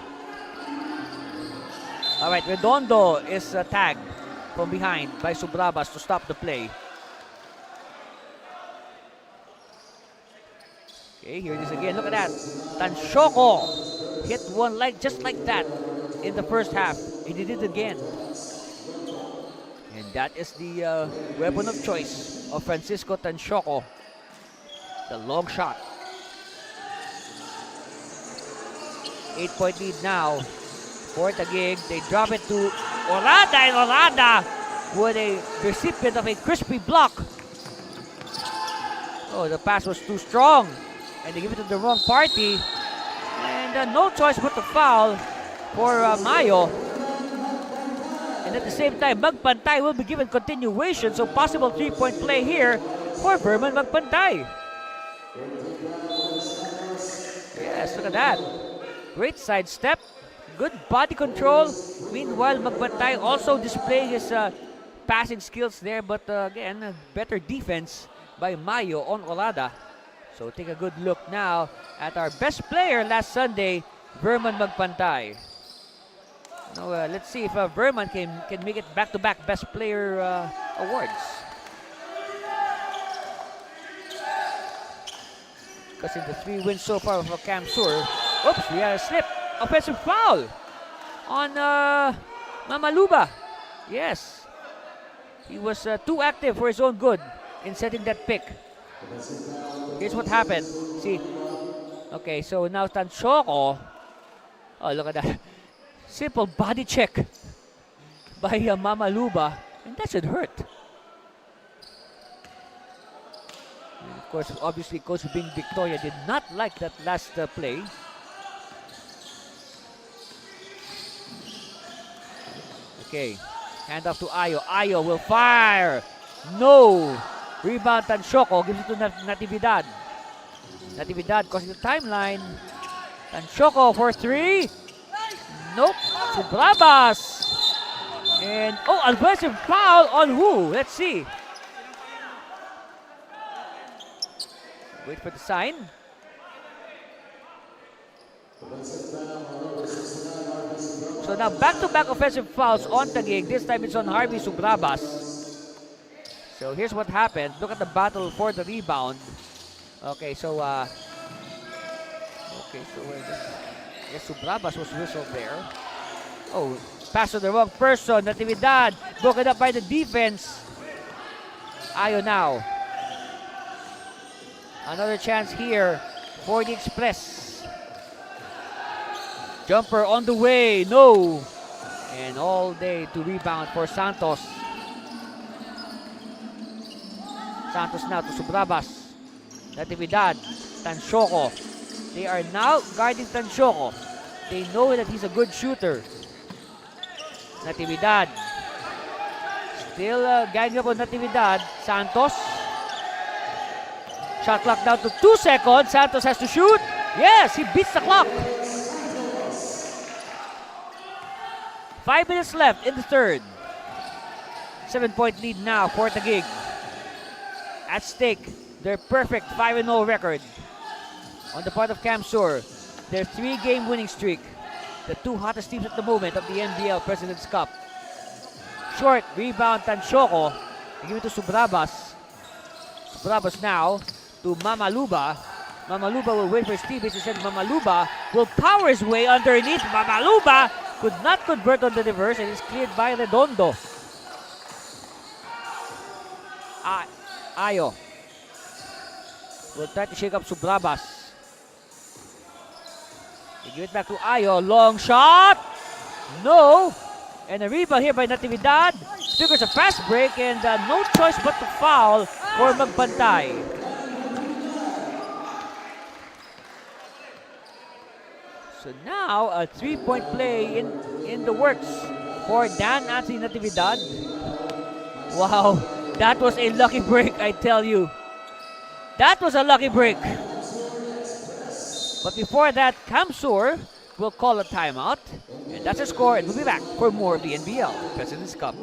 [SPEAKER 8] Alright, Redondo is tagged. from behind by Subrabas to stop the play. Okay, here it is again. Look at that. Tansyoko hit one just like that in the first half. He did it again. And that is the weapon of choice of Francisco Tansyoko. The long shot. 8-point lead now for Taguig. They drop it to Orada, and Orada with a recipient of a crispy block. Oh, the pass was too strong. And they give it to the wrong party. And no choice but to foul for Mayo. And at the same time, Magpantay will be given continuation. So possible 3-point play here for Verman Magpantay. Yes, look at that. Great sidestep. Good body control. Meanwhile, Magpantay also displaying his passing skills there. But again, better defense by Mayo on Olada. So take a good look now at our best player last Sunday, Verman Magpantay. Now, let's see if Verman can make it back-to-back best player awards. Because in the 3 wins so far for Camsur, oops, we had a slip. Offensive foul on Mamaluba. Yes. He was too active for his own good in setting that pick. Here's what happened. See. Okay, so now Tansyoko. Oh, look at that. Simple body check by Mamaluba. And that should hurt. And of course, obviously, Coach Bing Victoria did not like that last play. Okay, hand off to Ayo. Ayo will fire. No. Rebound Tansyoko gives it to Natividad. Natividad crossing the timeline. Tansyoko for 3. Nope. Subrabas. And aggressive foul on who? Let's see. Wait for the sign. So now back-to-back offensive fouls on Taguig. This time it's on Harvey Subrabas. So here's what happened. Look at the battle for the rebound. Okay, so yes, Subrabas was whistled there. Oh, pass to the wrong person. Natividad broken up by the defense. Ayo now. Another chance here for the Express. Jumper on the way. No. And all day to rebound for Santos. Santos now to Subrabas. Natividad. Tansyoko. They are now guarding Tansyoko. They know that he's a good shooter. Natividad. Still ganging up on Natividad. Santos. Shot clock down to 2 seconds. Santos has to shoot. Yes, he beats the clock. 5 minutes left in the third. 7-point lead now for Taguig. At stake, their perfect 5-0 record. On the part of Camsur, their 3-game winning streak. The 2 hottest teams at the moment of the NBL President's Cup. Short rebound Tansyoko. They give it to Subrabas. Subrabas now to Mamaluba. Mamaluba will wait for his teammates. Instead, Mamaluba will power his way underneath. Mamaluba could not convert on the reverse and is cleared by Redondo. Ayo will try to shake up Subrabas. They give it back to Ayo. Long shot. No. And a rebound here by Natividad. Triggers a fast break and no choice but to foul for Magpantay. So now a 3-point play in the works for Dan Anthony Natividad. Wow, that was a lucky break, I tell you. That was a lucky break. But before that, Camsur will call a timeout. And that's a score, and we'll be back for more of the NBL President's Cup.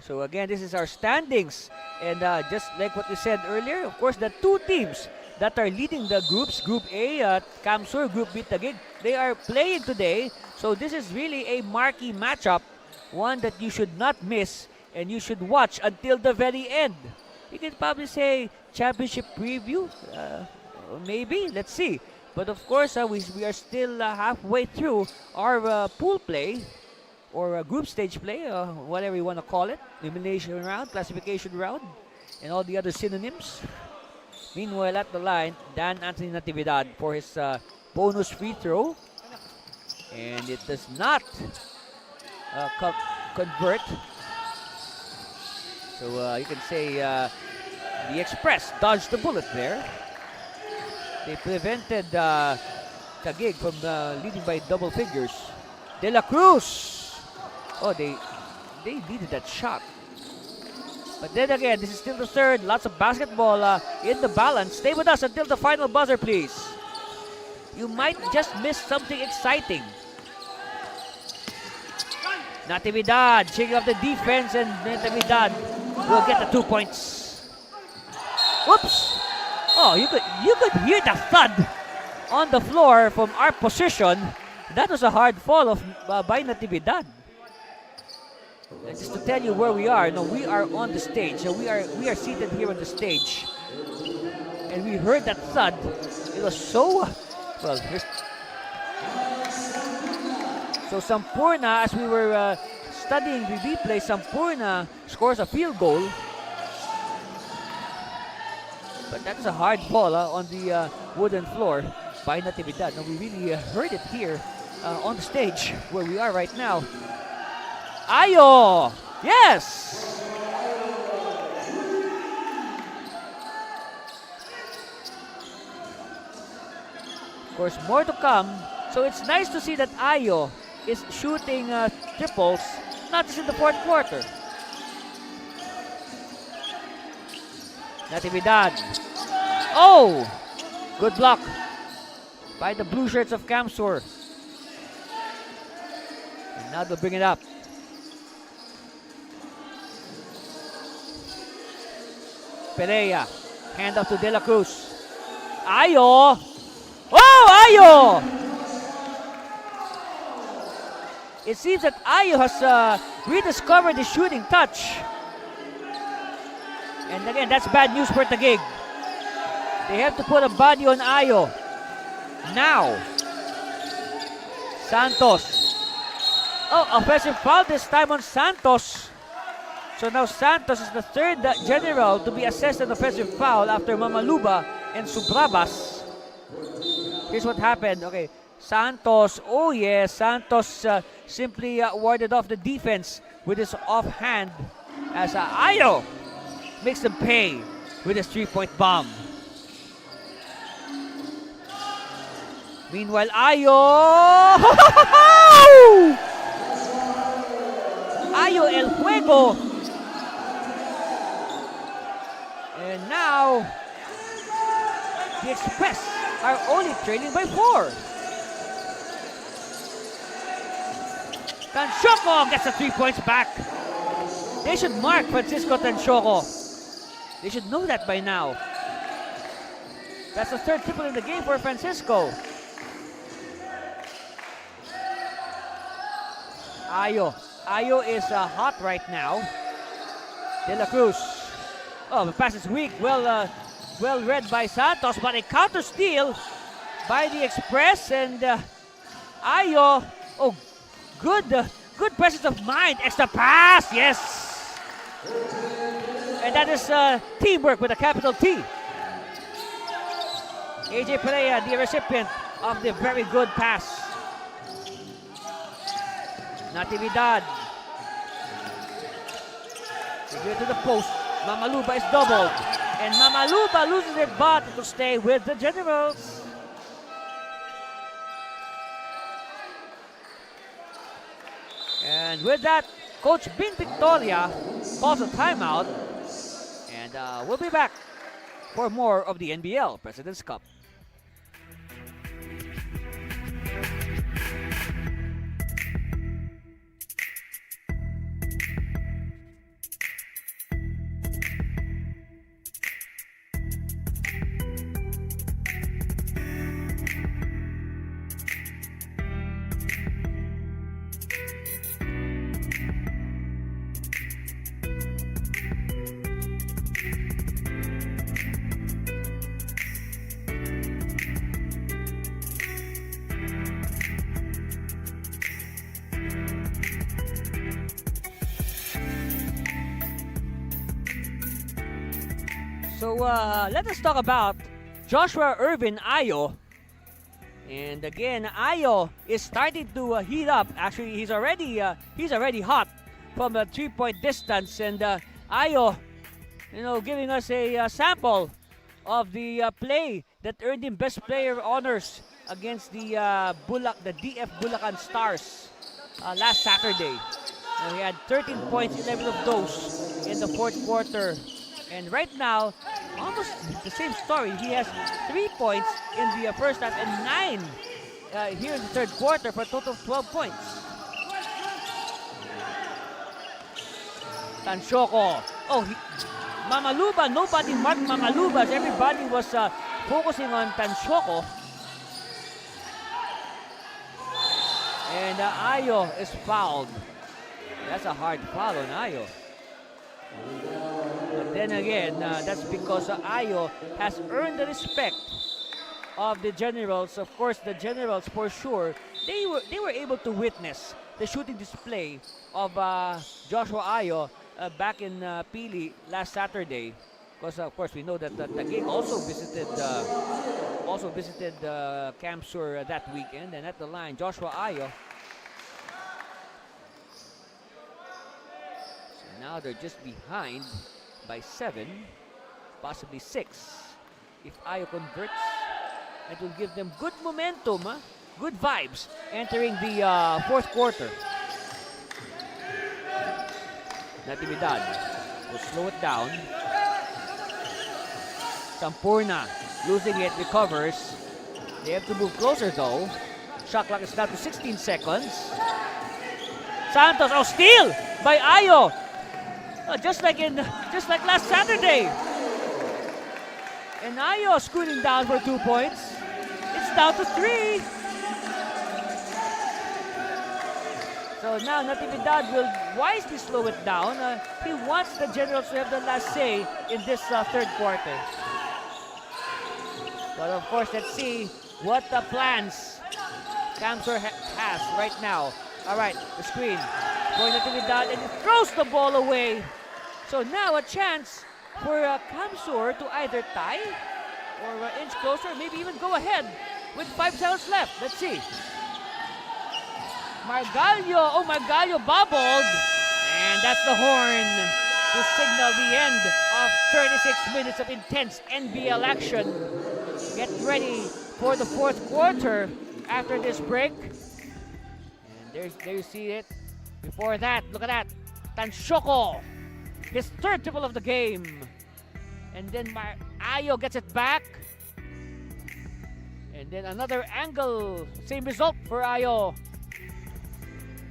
[SPEAKER 8] So again, this is our standings. And just like what we said earlier, of course, the two teams that are leading the groups, Group A, Kamsur, Group B, Taguig, they are playing today. So this is really a marquee matchup, one that you should not miss and you should watch until the very end. You can probably say championship preview, maybe, let's see. But of course, we are still halfway through our pool play, or group stage play, whatever you want to call it, elimination round, classification round, and all the other synonyms. Meanwhile, at the line, Dan Anthony Natividad for his bonus free throw. And it does not convert. So you can say the Express dodged the bullet there. They prevented Taguig from leading by double figures. De La Cruz! Oh, they needed that shot. But then again, this is still the third. Lots of basketball in the balance. Stay with us until the final buzzer, please. You might just miss something exciting. Natividad shaking off the defense, and Natividad will get the 2 points. Whoops! Oh, you could hear the thud on the floor from our position. That was a hard fall of by Natividad. And just to tell you where we are, no, we are on the stage. So we are seated here on the stage, and we heard that thud. It was so well. So Sampurna, as we were studying the replay, Sampurna scores a field goal, but that's a hard fall on the wooden floor by Natividad. No, we really heard it here on the stage where we are right now. Ayo! Yes! Of course, more to come. So it's nice to see that Ayo is shooting triples, not just in the fourth quarter. Natividad. Oh! Good block by the blue shirts of Kamsur. And now they'll bring it up. Pereira, hand off to De La Cruz. Ayo! Oh, Ayo! It seems that Ayo has rediscovered his shooting touch. And again, that's bad news for Taguig. They have to put a body on Ayo. Now. Santos. Oh, offensive foul this time on Santos. So now Santos is the third general to be assessed an offensive foul after Mamaluba and Subrabas. Here's what happened. Okay, Santos, oh yes, Santos simply warded off the defense with his offhand as Ayo makes them pay with his 3-point bomb. Meanwhile, Ayo! Ayo El Fuego! And now, the Express are only trailing by 4. Tanchoco gets the 3 points back. They should mark Francisco Tanchoco. They should know that by now. That's the third triple in the game for Francisco. Ayo is hot right now. De La Cruz. Oh, the pass is weak. Well read by Santos, but a counter steal by the Express, and Ayo. Oh, good presence of mind. Extra pass, yes. And that is teamwork with a capital T. AJ Pereira, the recipient of the very good pass. Natividad. They go to the post. Mamaluba is doubled. And Mamaluba loses it, but it will stay with the Generals. And with that, Coach Bin Victoria calls a timeout. And we'll be back for more of the NBL President's Cup. So let us talk about Joshua Irvin Ayo. And again, Ayo is starting to heat up. Actually, he's already hot from a 3-point distance. And Ayo, giving us a sample of the play that earned him Best Player honors against the DF Bulacan Stars last Saturday. He had 13 points, 11 of those in the fourth quarter. And right now, almost the same story. He has 3 points in the first half and 9 here in the third quarter for a total of 12 points. Tansyoko. Mamaluba, nobody marked Mamaluba as everybody was focusing on Tansyoko. And Ayo is fouled. That's a hard foul on Ayo. But then again, that's because Ayo has earned the respect of the Generals. Of course, the Generals, for sure, they were able to witness the shooting display of Joshua Ayo back in Pili last Saturday. Because of course we know that Taguig also visited Camp Sur that weekend, and at the line, Joshua Ayo. Now they're just behind by 7, possibly 6. If Ayo converts, it will give them good momentum, good vibes entering the fourth quarter. Natividad will slow it down. Sampurna losing it, recovers. They have to move closer though. Shot clock is down to 16 seconds. Santos, steal by Ayo. Just like last Saturday. And Ayo scooting down for 2 points. It's down to 3. So now Natividad will wisely slow it down. He wants the Generals to have the last say in this third quarter. But of course, let's see what the plans Camsor has right now. All right, the screen for Natividad, and he throws the ball away. So now a chance for Camsor to either tie or inch closer, maybe even go ahead with 5 seconds left. Let's see. Margallo bobbled, and that's the horn to signal the end of 36 minutes of intense NBL action. Get ready for the fourth quarter after this break. And there you see it. Before that, look at that. Tansyoko, his third triple of the game. And then Ayo gets it back. And then another angle. Same result for Ayo.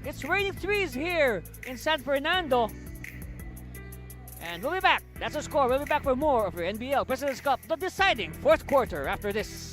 [SPEAKER 8] It's raining threes here in San Fernando. And we'll be back. That's the score. We'll be back for more of your NBL President's Cup, the deciding fourth quarter after this.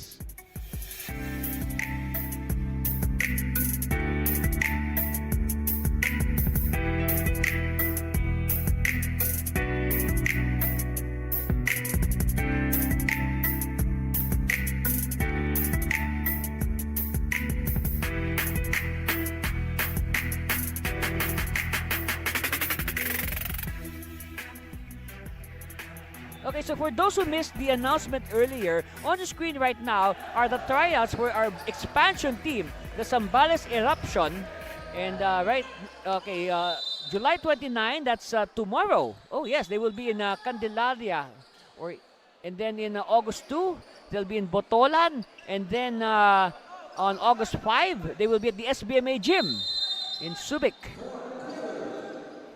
[SPEAKER 8] Okay, so for those who missed the announcement earlier, on the screen right now are the tryouts for our expansion team, the Zambales Eruption. And July 29, that's tomorrow. Oh yes, they will be in Candelaria. And then in August 2, they'll be in Botolan. And then on August 5, they will be at the SBMA gym in Subic.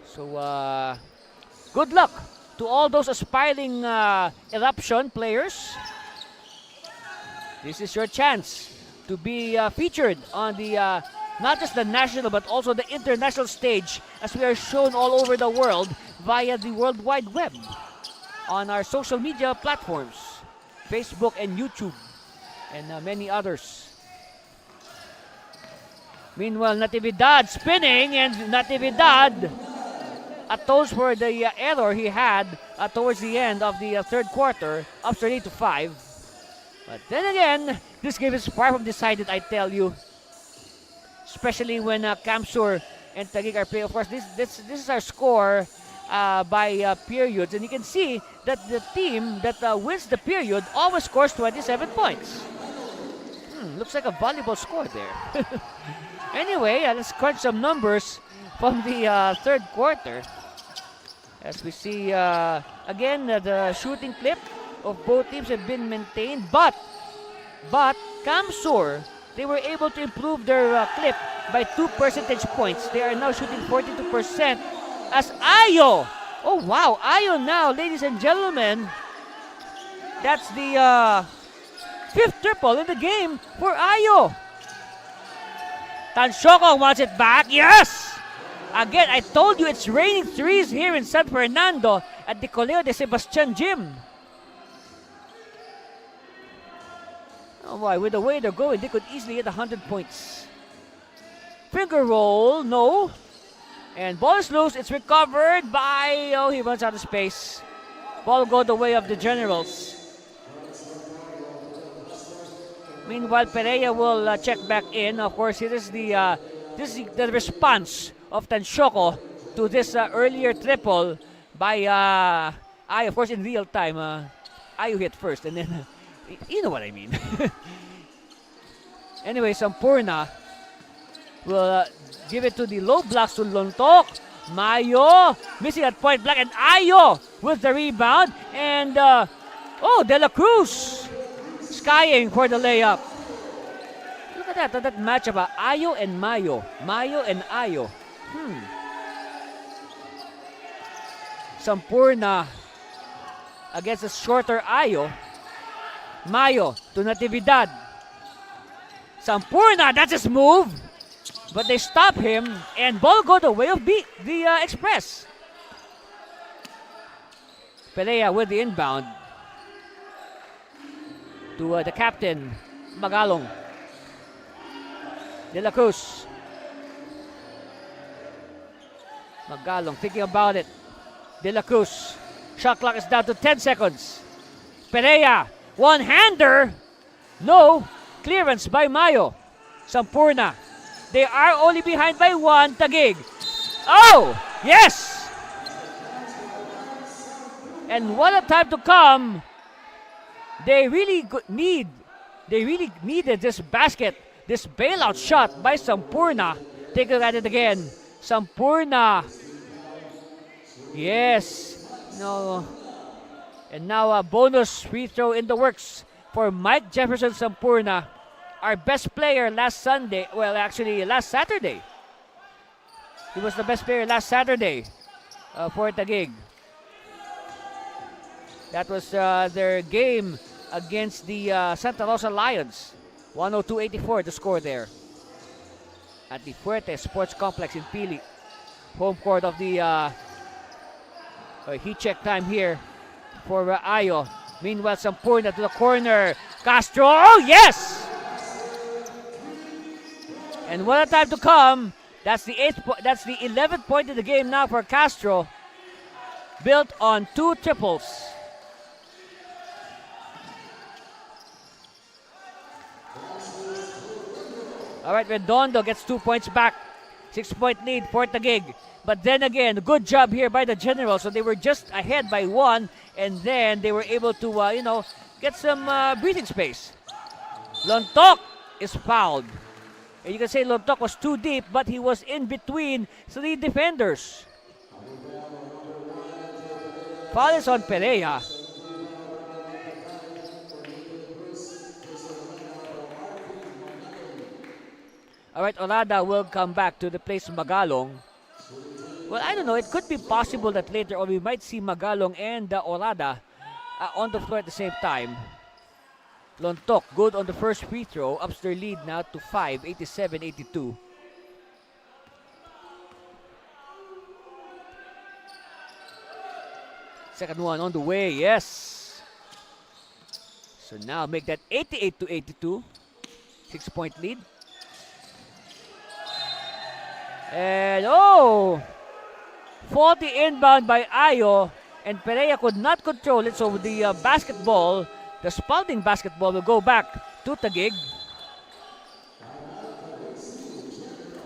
[SPEAKER 8] So good luck to all those aspiring Eruption players. This is your chance to be featured on the not just the national but also the international stage, as we are shown all over the world via the World Wide Web on our social media platforms, Facebook and YouTube, and many others. Meanwhile, Natividad spinning, and Natividad atones for the error he had towards the end of the third quarter, up 30-5. But then again, this game is far from decided, I tell you. Especially when Camsur and Taguig are playing. Of course, this is our score by periods, and you can see that the team that wins the period always scores 27 points. Looks like a volleyball score there. Anyway, let's crunch some numbers from the third quarter. As we see, again, the shooting clip of both teams have been maintained, but Kamsur, they were able to improve their clip by 2 percentage points. They are now shooting 42% as Ayo. Oh wow, Ayo now, ladies and gentlemen. That's the 5th triple in the game for Ayo. Tanshoko wants it back. Yes! Again, I told you it's raining threes here in San Fernando at the Colegio de Sebastian Gym. Oh boy, with the way they're going, they could easily hit 100 points. Finger roll, no. And ball is loose. It's recovered by... Oh, he runs out of space. Ball will go the way of the Generals. Meanwhile, Pereira will check back in. Of course, this is the response of Tanshoko to this earlier triple by Ayo. Of course, in real time, Ayo hit first, and then you know what I mean. Anyway, Sampurna will give it to the low blocks to Lontok. Mayo missing at point blank, and Ayo with the rebound, and De La Cruz skying for the layup. Look at that matchup, Ayo and Mayo. Mayo and Ayo. Sampurna against a shorter Ayo. Mayo to Natividad. Sampurna, that's his move. But they stop him, and ball go the way of the Express. Pelea with the inbound to the captain, Magalong. De La Cruz. Magalong thinking about it. De La Cruz. Shot clock is down to 10 seconds. Perea, one-hander. No. Clearance by Mayo. Sampurna. They are only behind by 1. Taguig. Oh! Yes! And what a time to come. They really needed this basket, this bailout shot by Sampurna. Take a look at it again. Sampurna. Yes. No. And now a bonus free throw in the works for Mike Jefferson Sampurna, our best player last Sunday. Well, actually, last Saturday. He was the best player last Saturday for Taguig. That was their game against the Santa Rosa Lions. 102-84 the score there at the Fuerte Sports Complex in Pili. Home court of the heat check time here for Ayo. Meanwhile, Sampurna to the corner. Castro, oh yes! And what a time to come. That's the 11th point of the game now for Castro. Built on 2 triples. All right, Redondo gets 2 points back. 6-point lead for Taguig. But then again, good job here by the Generals. So they were just ahead by 1, and then they were able to, get some breathing space. Lontok is fouled. And you can say Lontok was too deep, but he was in between 3 defenders. Foul is on Perea. All right, Olada will come back to the place Magalong. Well, I don't know. It could be possible that later on we might see Magalong and Olada on the floor at the same time. Lontok, good on the first free throw, ups their lead now to 5, 87-82. Second one on the way, yes. So now make that 88-82. 6-point lead. And faulty inbound by Ayo, and Perea could not control it, so the basketball, the Spalding basketball, will go back to Taguig.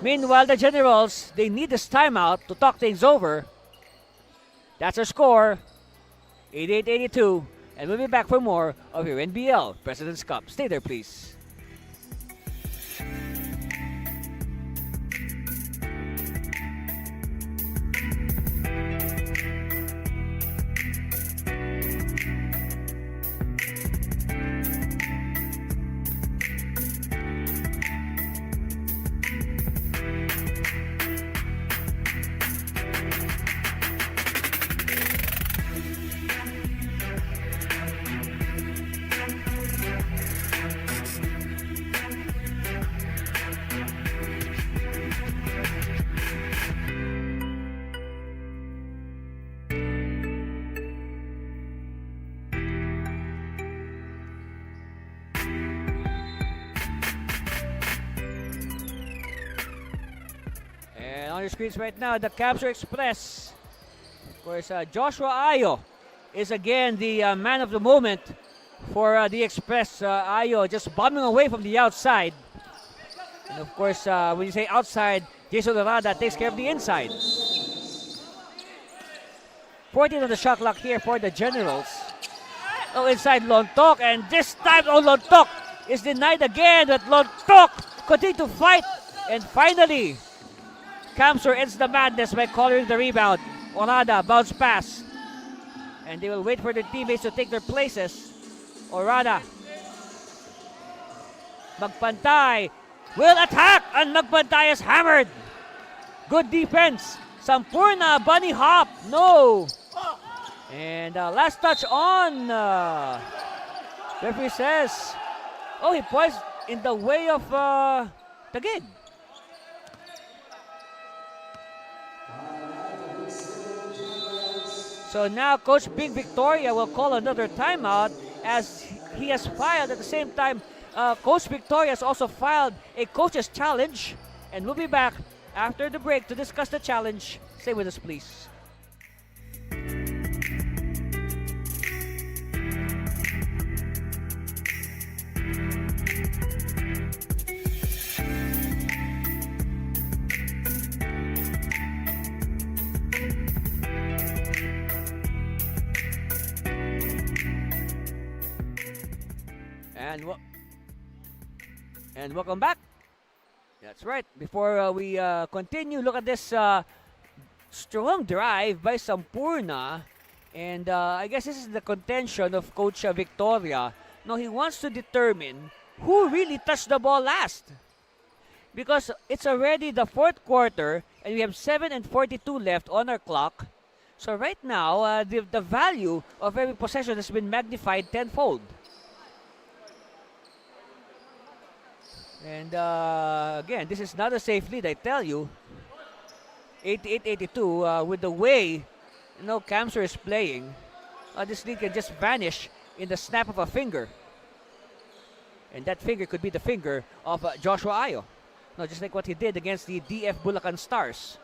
[SPEAKER 8] Meanwhile, the Generals, they need this timeout to talk things over. That's our score, 88-82. And we'll be back for more of your NBL President's Cup. Stay there, please. And on your screens right now, the Capsule Express. Of course, Joshua Ayo is again the man of the moment for the Express. Ayo just bombing away from the outside. And of course, when you say outside, Jason Dorada takes care of the inside. 14 on the shot clock here for the Generals. Oh, inside Lontok, and this time, Lontok is denied again, but Lontok continue to fight. And finally, Kamsur ends the madness by coloring the rebound. Orada bounce pass. And they will wait for their teammates to take their places. Orada. Magpantay will attack, and Magpantay is hammered. Good defense. Sampurna, bunny hop. No. And last touch on. Referee says, oh, he poised in the way of Taguig. So now Coach Big Victoria will call another timeout as he has filed at the same time. Coach Victoria has also filed a coach's challenge, and we'll be back after the break to discuss the challenge. Stay with us, please. And welcome back. That's right. Before we continue, look at this strong drive by Sampurna. And I guess this is the contention of Coach Victoria. No, he wants to determine who really touched the ball last. Because it's already the fourth quarter and we have 7:42 left on our clock. So right now, the value of every possession has been magnified tenfold. And again, this is not a safe lead, I tell you. 88-82, with the way Kamsur is playing, this lead can just vanish in the snap of a finger. And that finger could be the finger of Joshua Ayo. No, just like what he did against the DF Bulacan Stars.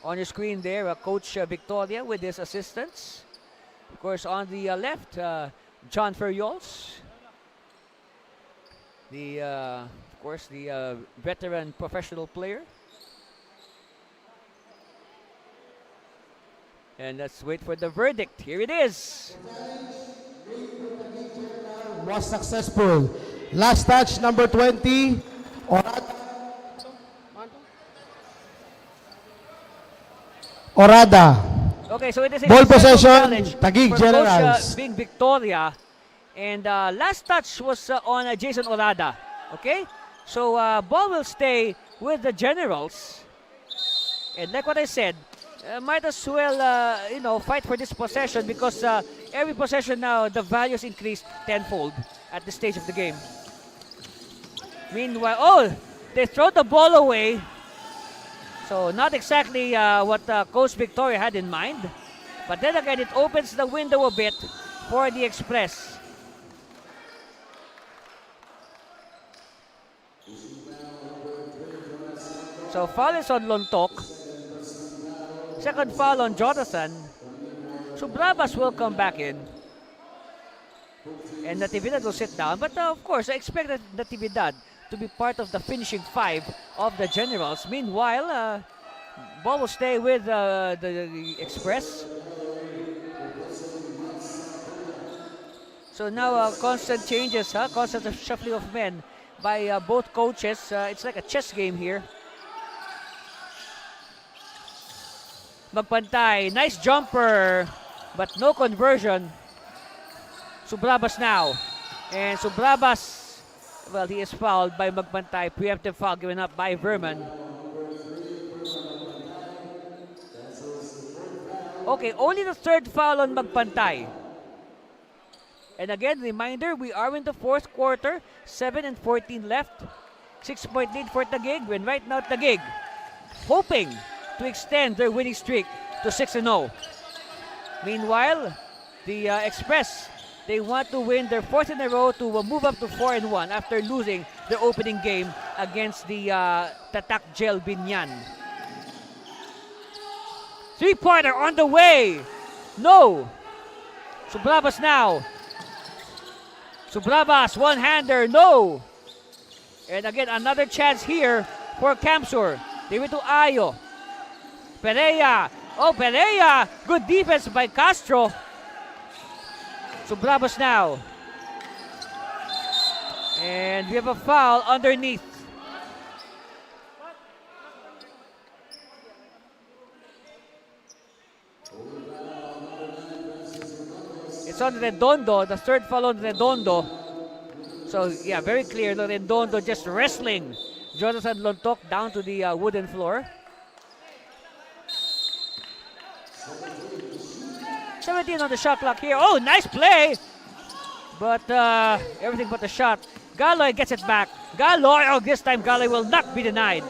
[SPEAKER 8] On your screen there, Coach Victoria with his assistants. Of course, on the left, John Ferriols, of course, the veteran professional player. And let's wait for the verdict. Here it is.
[SPEAKER 11] Was successful. Last touch, number 20. Orada.
[SPEAKER 8] Okay, so it is a
[SPEAKER 11] Ball possession,
[SPEAKER 8] challenge
[SPEAKER 11] Taguig
[SPEAKER 8] for
[SPEAKER 11] Generals.
[SPEAKER 8] Coach Big Victoria. And last touch was on Jason Orada. Okay? So ball will stay with the Generals. And like what I said, might as well, fight for this possession because every possession now, the values increased tenfold at this stage of the game. Meanwhile, they throw the ball away. So not exactly what Coach Victoria had in mind. But then again, it opens the window a bit for the Express. So foul is on Lontok. Second foul on Jonathan. So Bravas will come back in. And Natividad will sit down. But of course, I expect Natividad to be part of the finishing five of the Generals. Meanwhile, Ball will stay with the Express. So now constant changes, constant shuffling of men by both coaches. It's like a chess game here. Magpantay, nice jumper, but no conversion. Subrabas now. And Subrabas, well, he is fouled by Magpantay. Preemptive foul given up by Verman. Okay, only the third foul on Magpantay. And again, reminder, we are in the fourth quarter. 7:14 left. 6-point lead for Taguig. When right now Taguig hoping to extend their winning streak to 6-0. Meanwhile, the Express, they want to win their fourth in a row to move up to 4-1 after losing the opening game against the Tatak Gel Binyan. Three-pointer on the way. No. Subrabas now. Subrabas, one-hander, no. And again, another chance here for Camsur. They went to Ayo. Perea. Oh, Perea. Good defense by Castro. Subrabas now. And we have a foul underneath. It's on Redondo, the third foul on Redondo. So, yeah, very clear. Redondo just wrestling Jonathan Lontok down to the wooden floor. 17 on the shot clock here. Oh, nice play! But everything but the shot. Galoy gets it back. Galoy, oh, this time Galoy will not be denied.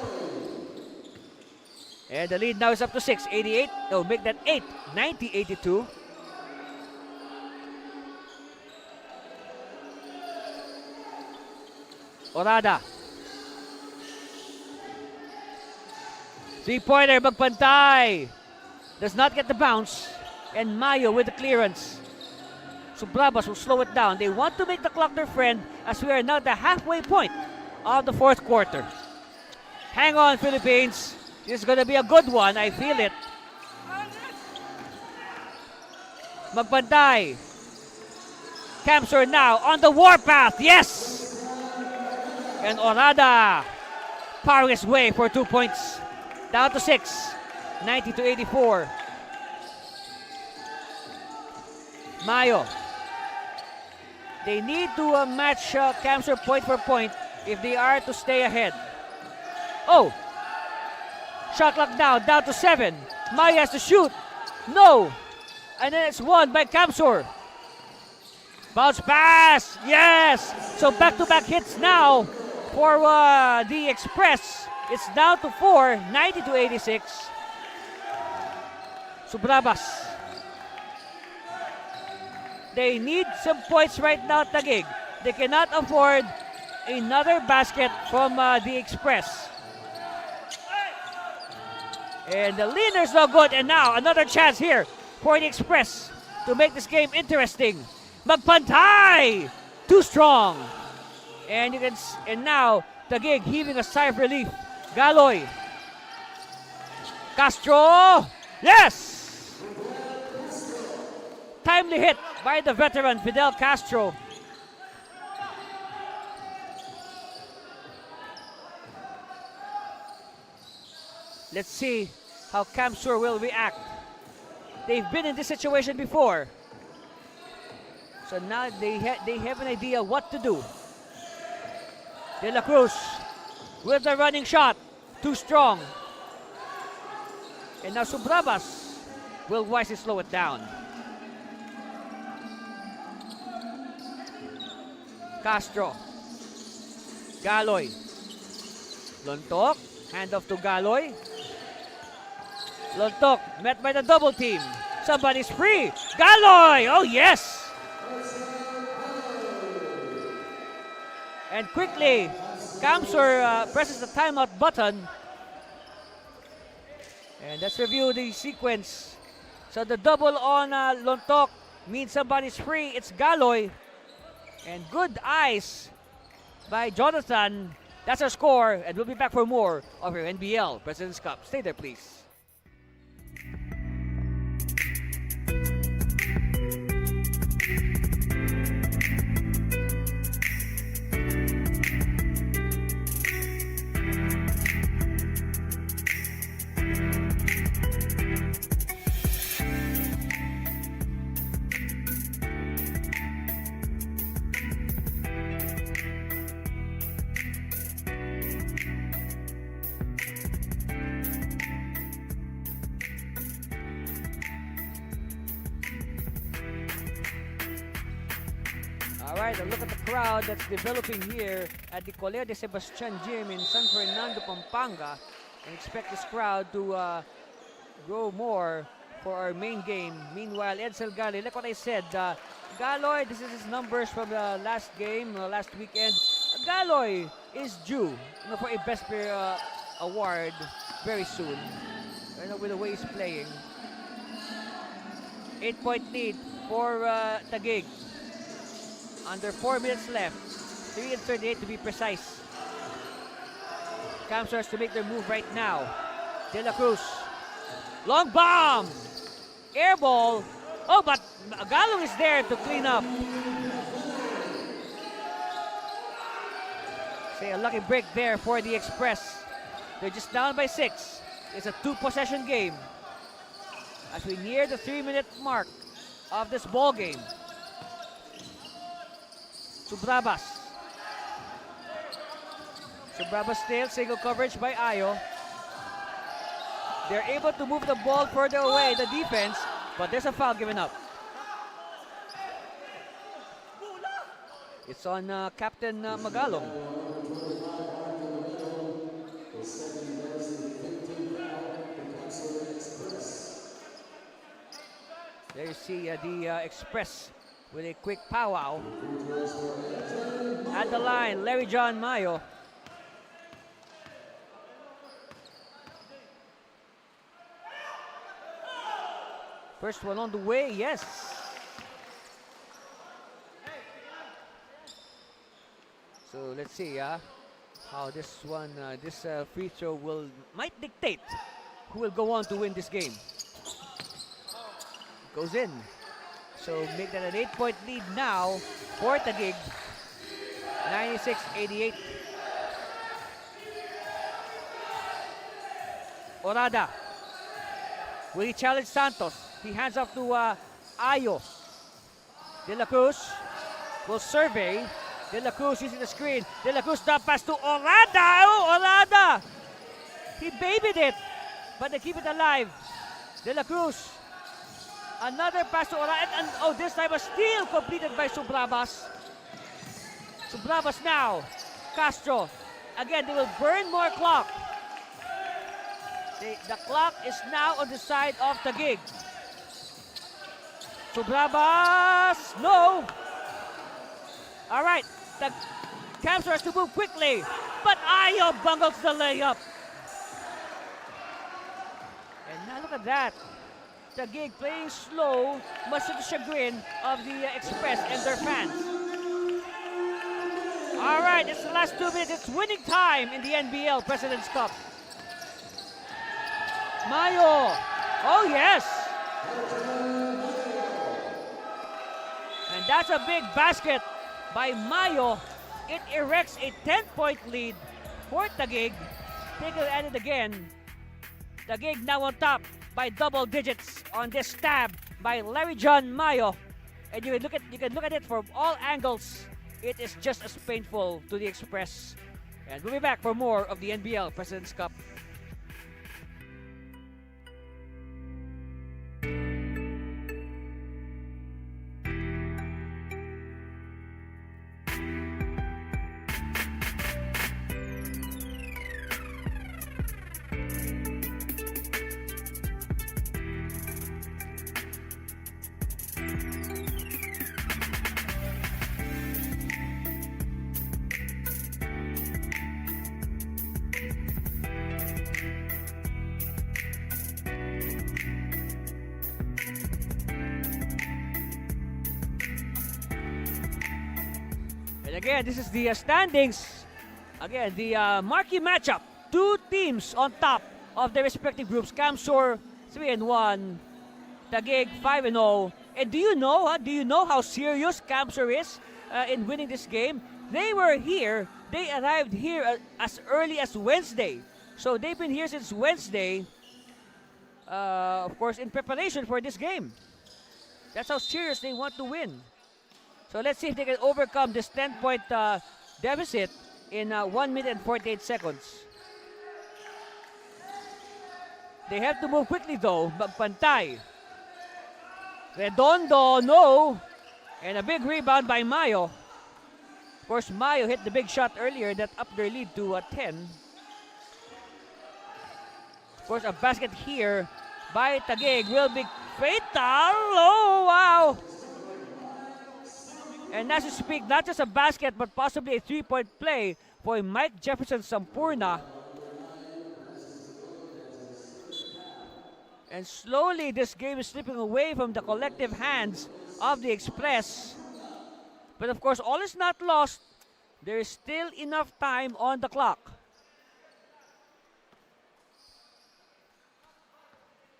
[SPEAKER 8] And the lead now is up to 6, 88. No, make that 8, 90-82. Orada. Three-pointer, Magpantay. Does not get the bounce. And Mayo with the clearance. Subrabas will slow it down. They want to make the clock their friend as we are now at the halfway point of the fourth quarter. Hang on, Philippines. This is going to be a good one. I feel it. Magpantay. Camsur now on the warpath. Yes! And Orada powering his way for 2 points. Down to 6. 90-84. Mayo. They need to match Camsur point for point if they are to stay ahead. Oh! Shot clock down to 7. Mayo has to shoot. No! And then it's won by Camsur. Bounce pass! Yes! So back-to-back hits now for the Express. It's down to 4, 90-86. Subrabas. They need some points right now, Taguig. They cannot afford another basket from the Express. And the leaner's no good. And now another chance here for the Express to make this game interesting. Magpantay! Too strong. And you can and now Taguig heaving a sigh of relief. Galoy. Castro! Yes! Timely hit by the veteran Fidel Castro. Let's see how Camsur will react. They've been in this situation before. So now they have an idea what to do. De La Cruz with the running shot. Too strong. And now Subrabas will wisely slow it down. Castro. Galoy. Lontok. Handoff to Galoy. Lontok met by the double team. Somebody's free. Galoy! Oh, yes! And quickly, Camsur presses the timeout button. And let's review the sequence. So the double on Lontok means somebody's free. It's Galoy. And good eyes by Jonathan That's our score, and we'll be back for more of your NBL President's Cup. Stay there, please. Alright, a look at the crowd that's developing here at the Colegio de Sebastian Gym in San Fernando, Pampanga. And expect this crowd to grow more for our main game. Meanwhile, Edsel Galoy, like what I said, Galoy, this is his numbers from the last game, last weekend. Galoy is due for a Best Player award very soon. With the way he's playing. 8-point lead for Taguig. Under 4 minutes left. 3:38 to be precise. Camsters to make their move right now. De La Cruz. Long bomb! Air ball. Oh, but Galong is there to clean up. Say a lucky break there for the Express. They're just down by 6. It's a 2-possession game. As we near the 3-minute mark of this ball game. Subrabas. Subrabas still, single coverage by Ayo. They're able to move the ball further away, the defense, but there's a foul given up. It's on Captain Magalong. There you see the Express with a quick powwow. At the line, Larry John Mayo. First one on the way, yes. So let's see how this one, this free throw might dictate who will go on to win this game. Goes in. So make that an 8-point lead now for Taguig. 96-88. Orada. Will he challenge Santos? He hands off to Ayo. De La Cruz will survey. De La Cruz using the screen. De La Cruz drop pass to Orada. Oh, Orada! He babied it, but they keep it alive. De La Cruz. Another pass to Orada. And oh, this time a steal completed by Subrabas. Subrabas now. Castro. Again, they will burn more clock. The clock is now on the side of Taguig. Subrabas. No. All right. The Camps has to move quickly. But Ayo bungles the layup. And now look at that. Taguig playing slow, much to the chagrin of the Express and their fans. All right, it's the last 2 minutes. It's winning time in the NBL President's Cup. Mayo. Oh, yes. And that's a big basket by Mayo. It erects a 10-point lead for Taguig. Take a look at it again. Taguig now on top by double digits on this stab by Larry John Mayo. And you can look at it from all angles. It is just as painful to the Express. And we'll be back for more of the NBL President's Cup. And again, this is the standings Again, the marquee matchup. Two teams on top of their respective groups. Camsur 3-1, Taguig 5-0. And do you know how serious Camsur is in winning this game? They arrived here as early as Wednesday. So they've been here since Wednesday, of course, in preparation for this game. That's how serious they want to win. So let's see if they can overcome this 10-point deficit in 1 minute and 48 seconds. They have to move quickly though. Magpantay. Redondo, no. And a big rebound by Mayo. Of course, Mayo hit the big shot earlier that upped their lead to 10. Of course, a basket here by Taguig will be fatal. Oh, wow. And as you speak, not just a basket, but possibly a three-point play for Mike Jefferson Sampurna. And slowly, this game is slipping away from the collective hands of the Express. But of course, all is not lost. There is still enough time on the clock.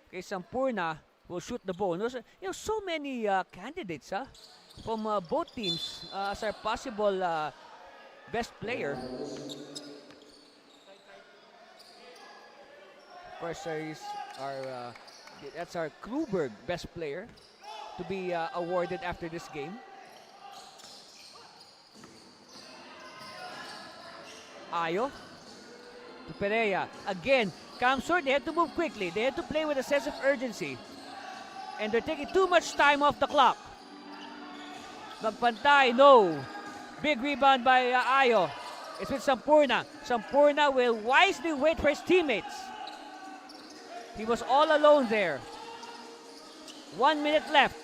[SPEAKER 8] Okay, Sampurna will shoot the ball. So many candidates from both teams as our possible best player. Of course, that's our Kluberg best player to be awarded after this game. Ayo to Perea. Again, Camsur, they have to move quickly. They have to play with a sense of urgency. And they're taking too much time off the clock. Magpantay, no. Big rebound by Ayo. It's with Sampurna. Sampurna will wisely wait for his teammates. He was all alone there. 1 minute left.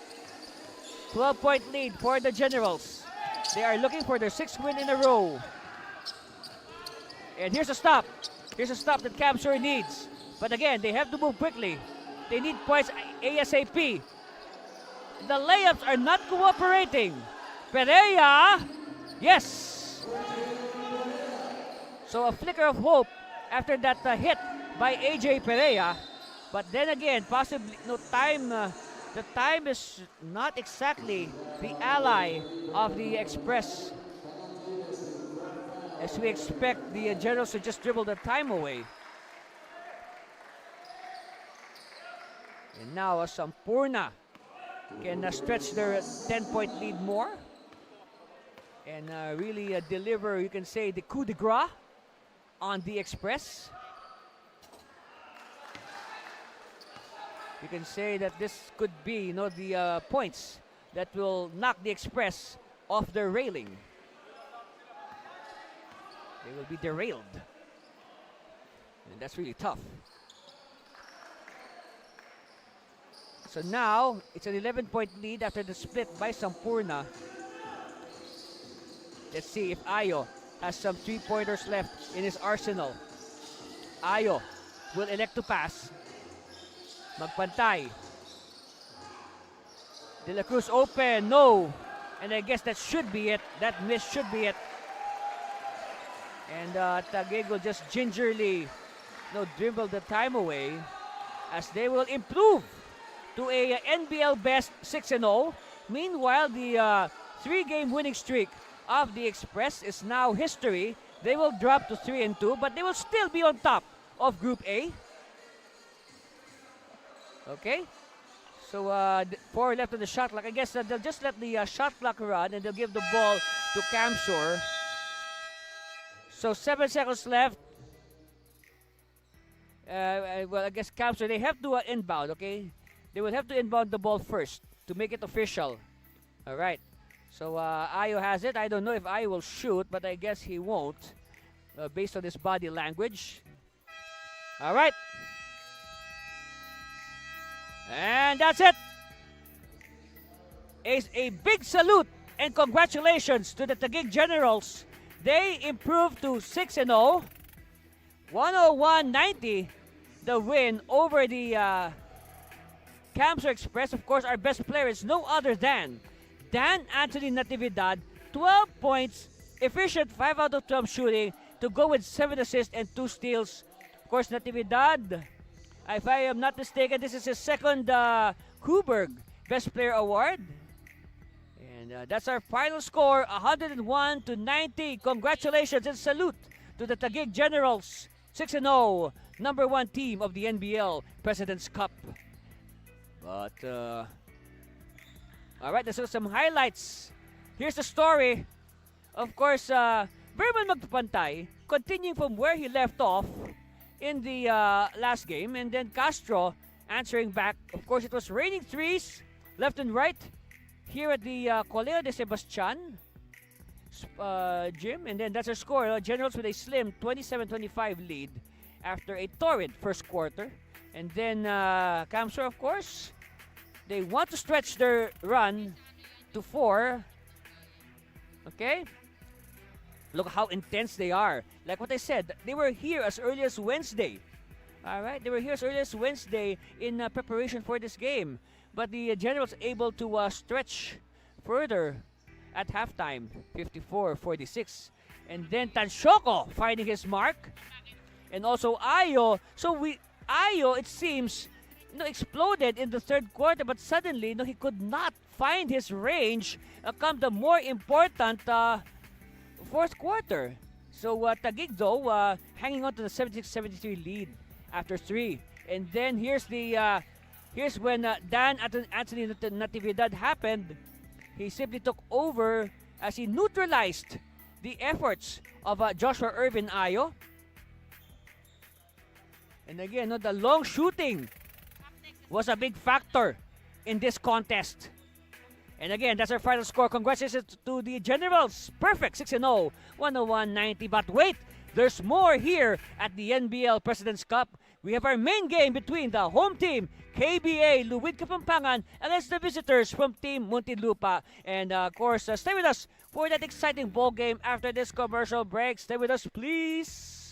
[SPEAKER 8] 12-point lead for the Generals. They are looking for their 6th win in a row. And here's a stop. Here's a stop that Camsur needs. But again, they have to move quickly. They need points ASAP. The layups are not cooperating. Perea, yes. So a flicker of hope after that hit by AJ Perea. But then again, possibly no time. The time is not exactly the ally of the Express. As we expect the Generals to just dribble the time away. And now Sampurna can stretch their 10-point lead more. And really deliver, you can say, the coup de grace on the Express. You can say that this could be, the points that will knock the Express off their railing. They will be derailed. And that's really tough. So now, it's an 11-point lead after the split by Sampurna. Let's see if Ayo has some three-pointers left in his arsenal. Ayo will elect to pass. Magpantay. De La Cruz open, no. And I guess that should be it. That miss should be it. And Taguig will just gingerly dribble the time away as they will improve to a NBL best 6-0. Meanwhile, the 3-game winning streak of the Express is now history. They will drop to 3-2, but they will still be on top of Group A. Okay? So 4 left on the shot clock. I guess they'll just let the shot clock run and they'll give the ball to Camsur. So 7 seconds left. Well, I guess Camsur, they have to inbound, okay? They will have to inbound the ball first to make it official. All right. So Ayo has it. I don't know if Ayo will shoot, but I guess he won't based on his body language. All right. And that's it. A big salute and congratulations to the Taguig Generals. They improved to 6-0. 101-90 the win over the Camsur Express. Of course, our best player is no other than Dan Anthony Natividad. 12 points, efficient 5 out of 12 shooting to to go with 7 assists and 2 steals. Of course, Natividad, if I am not mistaken, this is his second Coburg Best Player Award. And that's our final score, 101-90. Congratulations and salute to the Taguig Generals, 6-0, number 1 team of the NBL President's Cup. But, all right, let's look at some highlights. Here's the story. Of course, Berman magpapantay, continuing from where he left off in the last game. And then Castro answering back. Of course, it was raining threes, left and right, here at the Coleo de Sebastian gym. And then that's our score. Generals with a slim 27-25 lead after a torrid first quarter. And then Camsor, of course, they want to stretch their run to 4. Okay? Look how intense they are. Like what I said, they were here as early as Wednesday. All right? They were here as early as Wednesday in preparation for this game. But the Generals able to stretch further at halftime, 54-46. And then Tanshoko finding his mark. And also Ayo. So Ayo, it seems, exploded in the third quarter, but suddenly, he could not find his range come the more important fourth quarter. So Taguig, though, hanging on to the 76-73 lead after 3. And then here's when Dan Anthony Natividad happened. He simply took over as he neutralized the efforts of Joshua Irvin Ayo. And again, the long shooting was a big factor in this contest. And again, that's our final score. Congratulations to the Generals. Perfect, 6-0, 101-90. But wait, there's more here at the NBL President's Cup. We have our main game between the home team, KBA Luwid Kapampangan, against the visitors from Team Muntinlupa. And of course, stay with us for that exciting ball game after this commercial break. Stay with us, please.